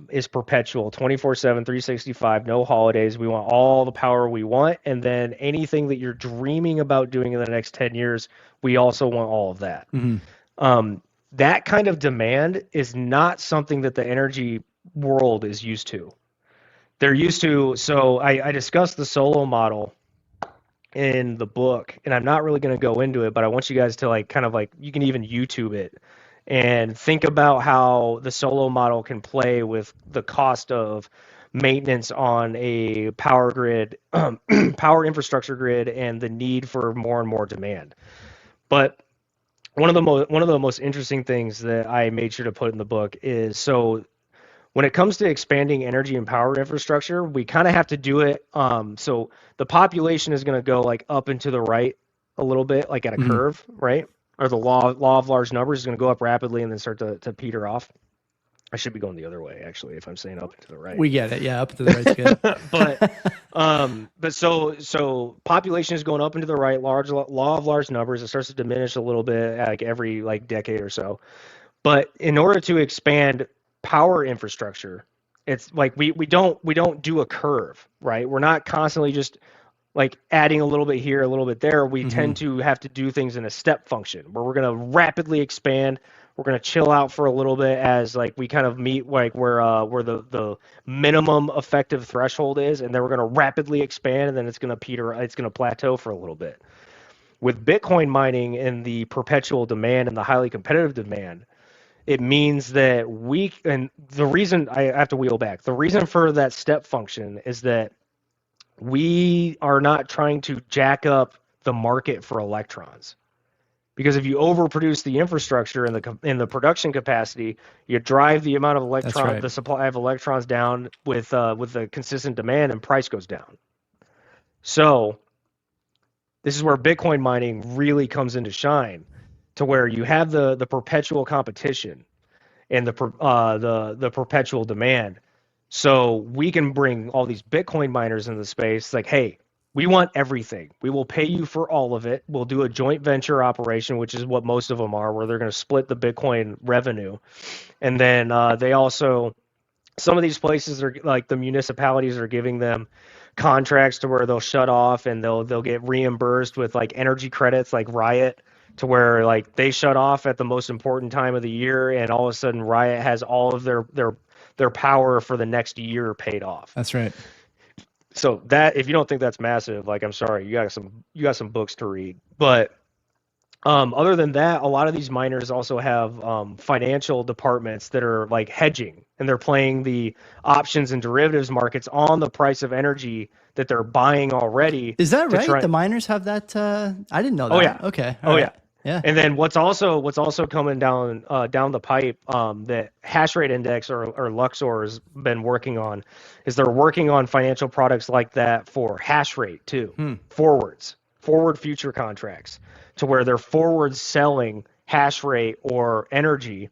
is perpetual, 24/7, 365, no holidays. We want all the power we want, and then anything that you're dreaming about doing in the next 10 years, we also want all of that. That kind of demand is not something that the energy world is used to. They're used to, so I discussed the solo model in the book, and I'm not really going to go into it, but I want you guys to like kind of like, you can even YouTube it and think about how the solo model can play with the cost of maintenance on a power grid, power infrastructure grid, and the need for more and more demand. But one of the most interesting things that I made sure to put in the book is, so when it comes to expanding energy and power infrastructure, we kind of have to do it. So the population is going to go like up and to the right a little bit, like at a curve, right? Or the law of large numbers is going to go up rapidly and then start to peter off. I should be going the other way, actually, if I'm saying up and to the right. We get it. Yeah, up to the right's good. but so population is going up and to the right. Law of large numbers. It starts to diminish a little bit, like every like decade or so. But in order to expand power infrastructure, it's like we don't do a curve, right? We're not constantly just like adding a little bit here, a little bit there. We tend to have to do things in a step function where we're going to rapidly expand. We're going to chill out for a little bit as like we kind of meet like where the minimum effective threshold is, and then we're going to rapidly expand, and then it's going to plateau for a little bit. With Bitcoin mining and the perpetual demand and the highly competitive demand, it means that and the reason I have to wheel back, the reason for that step function is that we are not trying to jack up the market for electrons. Because if you overproduce the infrastructure and the production capacity, you drive the amount of the supply of electrons down with the consistent demand, and price goes down. So this is where Bitcoin mining really comes into shine, to where you have the perpetual competition and the perpetual demand. So we can bring all these Bitcoin miners in the space, like, hey, we want everything. We will pay you for all of it. We'll do a joint venture operation, which is what most of them are, where they're going to split the Bitcoin revenue. And then they also, some of these places are like the municipalities are giving them contracts to where they'll shut off and they'll get reimbursed with like energy credits like Riot, to where like they shut off at the most important time of the year, and all of a sudden Riot has all of their power for the next year paid off. That's right. So that, if you don't think that's massive, like, I'm sorry, you got some books to read. But other than that, a lot of these miners also have financial departments that are like hedging, and they're playing the options and derivatives markets on the price of energy that they're buying already. Is that right? The miners have that? I didn't know that. Oh yeah. Okay. All right. Yeah. Yeah. And then what's also coming down the pipe, that hash rate index or Luxor has been working on, is they're working on financial products like that for hash rate too. Forward future contracts, to where they're forward selling hash rate or energy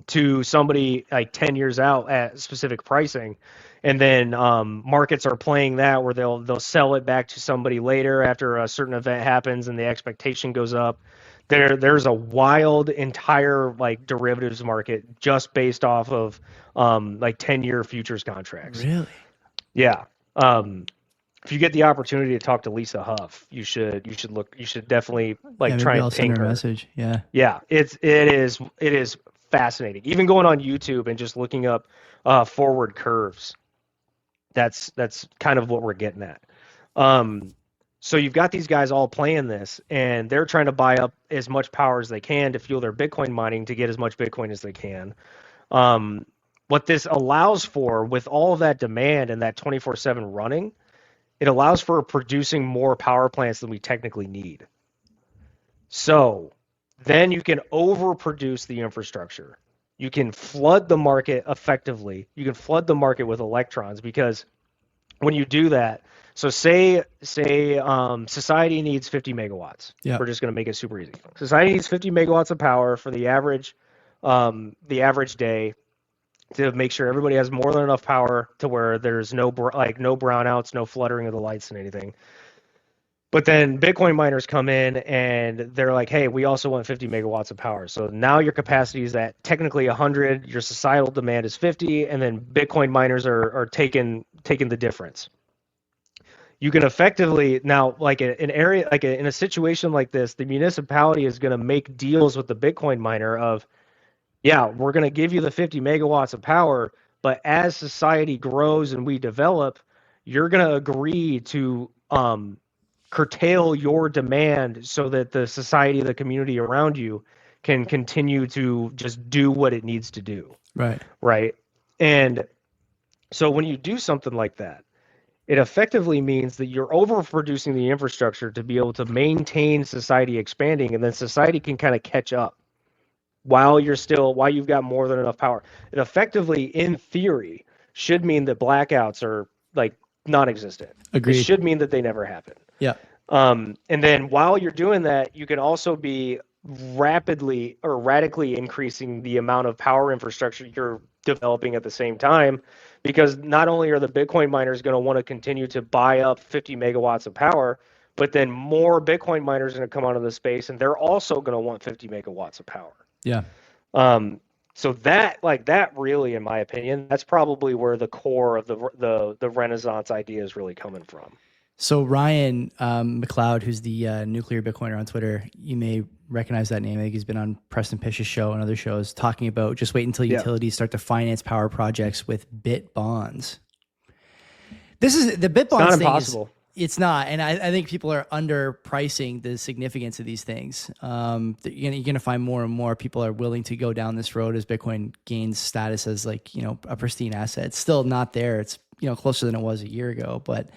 to somebody like 10 years out at specific pricing. And then markets are playing that, where they'll sell it back to somebody later after a certain event happens and the expectation goes up. There's a wild entire like derivatives market just based off of like 10-year futures contracts. Really? Yeah. If you get the opportunity to talk to Lisa Huff, you should definitely like try and ping her. Message. Yeah. Yeah. It is fascinating. Even going on YouTube and just looking up forward curves. That's kind of what we're getting at. So you've got these guys all playing this, and they're trying to buy up as much power as they can to fuel their Bitcoin mining to get as much Bitcoin as they can. What this allows for, with all of that demand and that 24/7 running, it allows for producing more power plants than we technically need. So then you can overproduce the infrastructure. You can flood the market effectively. You can flood the market with electrons, because when you do that, so say society needs 50 megawatts. Yeah. We're just going to make it super easy. Society needs 50 megawatts of power for the average day, to make sure everybody has more than enough power to where there's no brownouts, no fluttering of the lights and anything. But then Bitcoin miners come in and they're like, hey, we also want 50 megawatts of power. So now your capacity is at technically 100, your societal demand is 50, and then Bitcoin miners are taking the difference. You can effectively now, like in a situation like this, the municipality is going to make deals with the Bitcoin miner of, yeah, we're going to give you the 50 megawatts of power, but as society grows and we develop, you're going to agree to curtail your demand so that the society, the community around you, can continue to just do what it needs to do. Right. And so when you do something like that, it effectively means that you're overproducing the infrastructure to be able to maintain society expanding, and then society can kind of catch up while you've got more than enough power. It effectively, in theory, should mean that blackouts are like non-existent. Agreed. It should mean that they never happen. Yeah. And then while you're doing that, you can also be radically increasing the amount of power infrastructure you're developing at the same time, because not only are the Bitcoin miners going to want to continue to buy up 50 megawatts of power, but then more Bitcoin miners are going to come onto the space, and they're also going to want 50 megawatts of power. Yeah. So that really, in my opinion, that's probably where the core of the Renaissance idea is really coming from. So Ryan McLeod, who's the nuclear Bitcoiner on Twitter, you may recognize that name. I think he's been on Preston Pish's show and other shows talking about just wait until utilities start to finance power projects with bit bonds. This is the bit bonds thing. Impossible. It's not, and I think people are underpricing the significance of these things. You're going to find more and more people are willing to go down this road as Bitcoin gains status as a pristine asset. It's still not there. It's closer than it was a year ago, but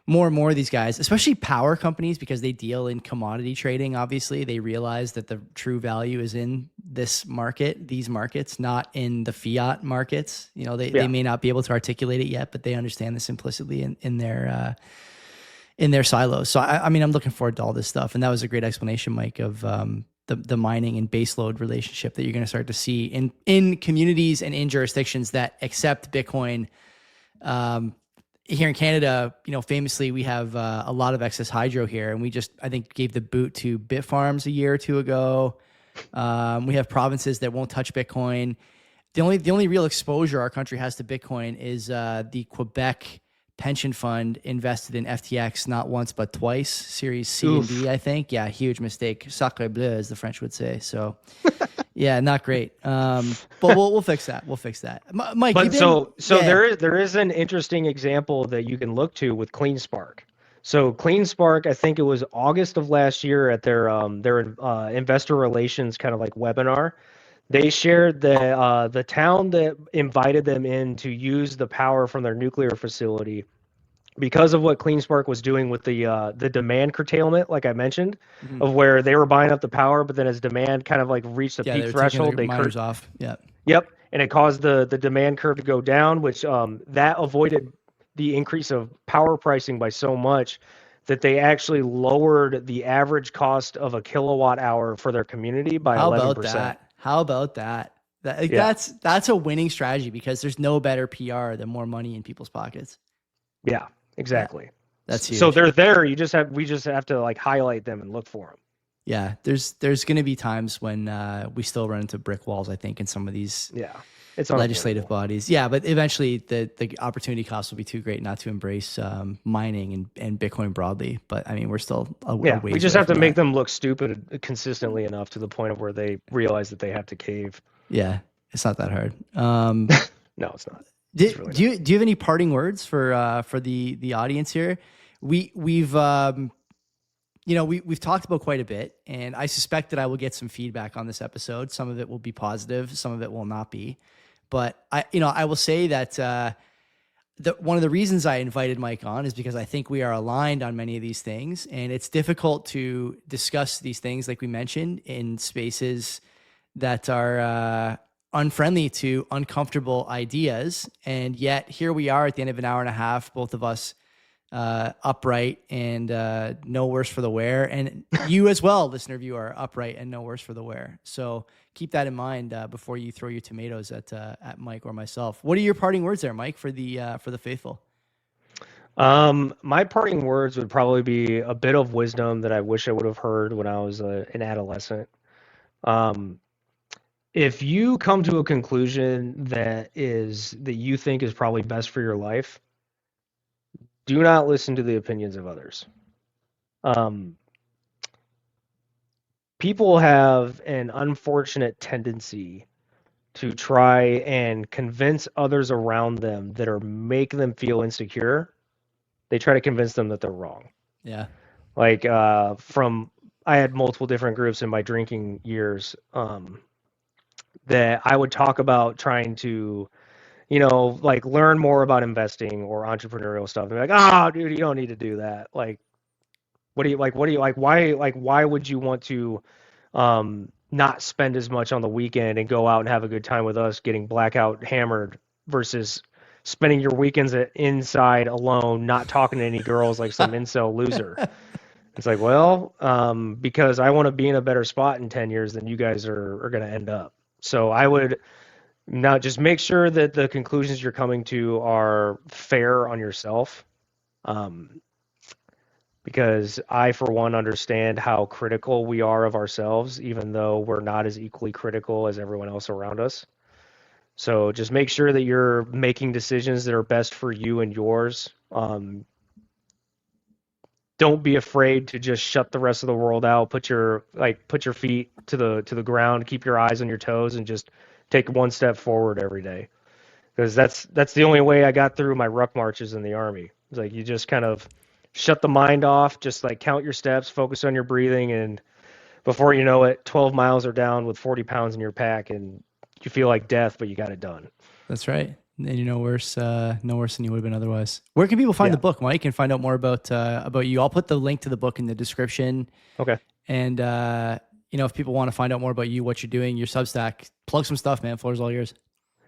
more and more of these guys, especially power companies, because they deal in commodity trading, obviously, they realize that the true value is in these markets, not in the fiat markets. They may not be able to articulate it yet, but they understand this implicitly in their silos. So, I'm looking forward to all this stuff. And that was a great explanation, Mike, of the mining and baseload relationship that you're going to start to see in communities and in jurisdictions that accept Bitcoin. Here in Canada, famously, we have a lot of excess hydro here, and we just, I think, gave the boot to Bitfarms a year or two ago. We have provinces that won't touch Bitcoin. The only real exposure our country has to Bitcoin is the Quebec pension fund invested in FTX not once but twice, Series C and D, I think. Yeah, huge mistake. Sacre bleu, as the French would say. So, yeah, not great. But we'll fix that. We'll fix that. Mike, but there is an interesting example that you can look to with CleanSpark. So CleanSpark, I think it was August of last year at their investor relations kind of like webinar. They shared that the town that invited them in to use the power from their nuclear facility, because of what CleanSpark was doing with the demand curtailment, like I mentioned, of where they were buying up the power, but then as demand kind of like reached the peak threshold, they miners off. Yeah. Yep, and it caused the demand curve to go down, which that avoided the increase of power pricing by so much that they actually lowered the average cost of a kilowatt hour for their community by 11%. How about that? That's a winning strategy, because there's no better PR than more money in people's pockets. Yeah, exactly. Yeah, that's huge. So they're there. We just have to like highlight them and look for them. Yeah, there's going to be times when we still run into brick walls, I think, in some of these it's legislative bodies. Yeah, but eventually the opportunity cost will be too great not to embrace mining and Bitcoin broadly. But I mean, we're still we just have to make them look stupid consistently enough to the point of where they realize that they have to cave. Yeah, it's not that hard. No, it's not. Do you have any parting words for the audience here? We've talked about quite a bit, and I suspect that I will get some feedback on this episode. Some of it will be positive, some of it will not be. But I will say that one of the reasons I invited Mike on is because I think we are aligned on many of these things, and it's difficult to discuss these things, like we mentioned, in spaces that are unfriendly to uncomfortable ideas. And yet here we are at the end of an hour and a half, both of us upright and no worse for the wear, and you as well, listener viewer, upright and no worse for the wear. So keep that in mind before you throw your tomatoes at Mike or myself. What are your parting words there, Mike, for the faithful? My parting words would probably be a bit of wisdom that I wish I would have heard when I was an adolescent. If you come to a conclusion that you think is probably best for your life, do not listen to the opinions of others. People have an unfortunate tendency to try and convince others around them that are making them feel insecure. They try to convince them that they're wrong. Yeah. Like I had multiple different groups in my drinking years that I would talk about trying to like learn more about investing or entrepreneurial stuff. They're like, "Oh, dude, you don't need to do that." Like, why would you want to not spend as much on the weekend and go out and have a good time with us getting blackout hammered versus spending your weekends inside alone, not talking to any girls like some incel loser? It's like, well, because I want to be in a better spot in 10 years than you guys are going to end up. So I would now just make sure that the conclusions you're coming to are fair on yourself. Because I, for one, understand how critical we are of ourselves, even though we're not as equally critical as everyone else around us. So just make sure that you're making decisions that are best for you and yours. Don't be afraid to just shut the rest of the world out. Put your feet to the ground, keep your eyes on your toes, and just take one step forward every day. Because that's the only way I got through my ruck marches in the Army. It's like you just kind of shut the mind off, just like count your steps, focus on your breathing, and before you know it, 12 miles are down with 40 pounds in your pack, and you feel like death, but you got it done. That's right. And you're no worse than you would have been otherwise. Where can people find the book, Mike, and find out more about you? I'll put the link to the book in the description. Okay. And if people want to find out more about you, what you're doing, your Substack, plug some stuff, man. Floor's all yours.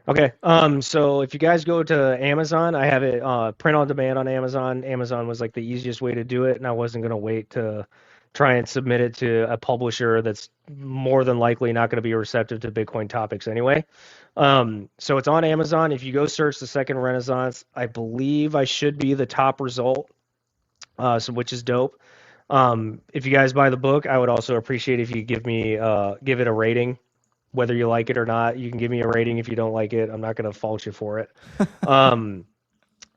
Okay. So if you guys go to Amazon, I have it print on demand on Amazon. Amazon was like the easiest way to do it, and I wasn't going to wait to try and submit it to a publisher that's more than likely not going to be receptive to Bitcoin topics anyway. So it's on Amazon. If you go search The Second Renaissance, I believe I should be the top result, which is dope. If you guys buy the book, I would also appreciate if you give it a rating, whether you like it or not. You can give me a rating if you don't like it. I'm not going to fault you for it.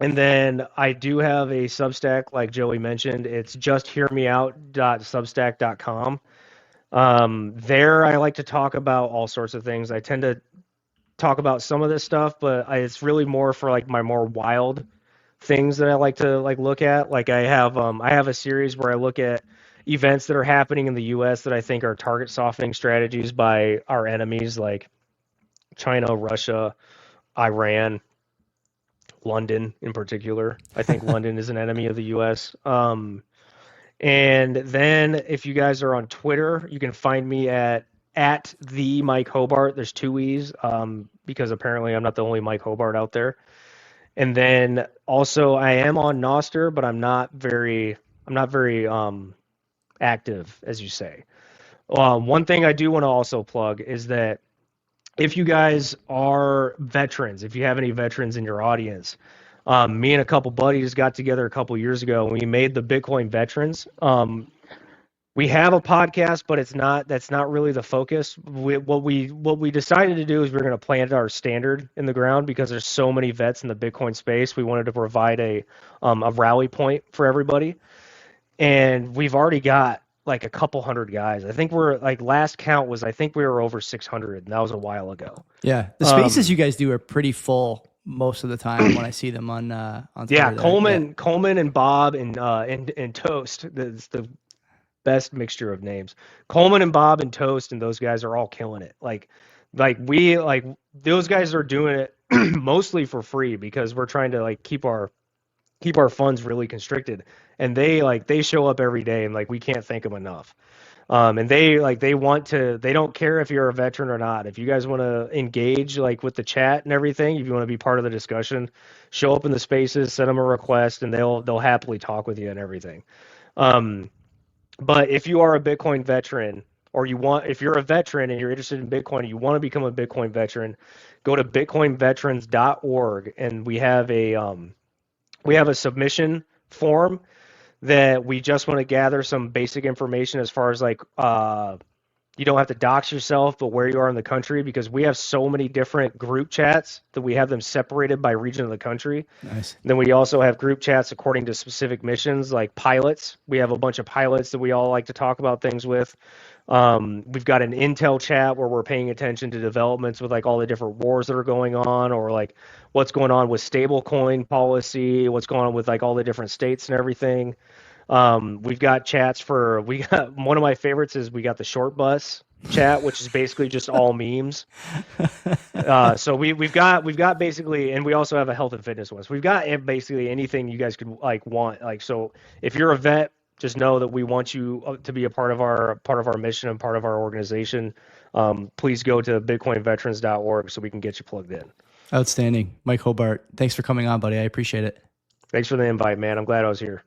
And And then I do have a Substack, like Joey mentioned. It's justhearmeout.substack.com. There I like to talk about all sorts of things. I tend to talk about some of this stuff, but it's really more for like my more wild things that I like to like look at. Like I have a series where I look at events that are happening in the US that I think are target softening strategies by our enemies like China, Russia, Iran, London in particular. I think London is an enemy of the US. And then if you guys are on Twitter, you can find me at the Mike Hobart. There's two E's, because apparently I'm not the only Mike Hobart out there. And then also I am on Noster, but I'm not very active, as you say. One thing I do want to also plug is that if you guys are veterans, if you have any veterans in your audience, me and a couple buddies got together a couple years ago and we made the Bitcoin Veterans. We have a podcast, but that's not really the focus. What we decided to do is we're going to plant our standard in the ground because there's so many vets in the Bitcoin space. We wanted to provide a rally point for everybody, and we've already got like a couple hundred guys. I think we're like last count was I think we were over 600, and that was a while ago. Yeah, the spaces you guys do are pretty full most of the time when I see them on Twitter. Yeah, Coleman and Bob and Toast. That's the best mixture of names. Coleman and Bob and Toast and those guys are all killing it. Like those guys are doing it mostly for free because we're trying to like keep our funds really constricted. And they show up every day and like we can't thank them enough. And they don't care if you're a veteran or not. If you guys want to engage like with the chat and everything, if you want to be part of the discussion, show up in the spaces, send them a request, and they'll happily talk with you and everything. But if you are a Bitcoin veteran, or if you're a veteran and you're interested in Bitcoin and you want to become a Bitcoin veteran, go to bitcoinveterans.org, and we have a submission form that we just want to gather some basic information as far as like you don't have to dox yourself, but where you are in the country, because we have so many different group chats that we have them separated by region of the country. Nice. Then we also have group chats according to specific missions, like pilots. We have a bunch of pilots that we all like to talk about things with. We've got an intel chat where we're paying attention to developments with like all the different wars that are going on, or like what's going on with stablecoin policy, what's going on with like all the different states and everything. We've got chats we got one of my favorites is we got the short bus chat, which is basically just all memes. So we've got basically, and we also have a health and fitness one. So we've got basically anything you guys could like want. Like, so if you're a vet, just know that we want you to be a part of our mission and part of our organization. Please go to bitcoinveterans.org so we can get you plugged in. Outstanding. Mike Hobart, thanks for coming on, buddy. I appreciate it. Thanks for the invite, man. I'm glad I was here.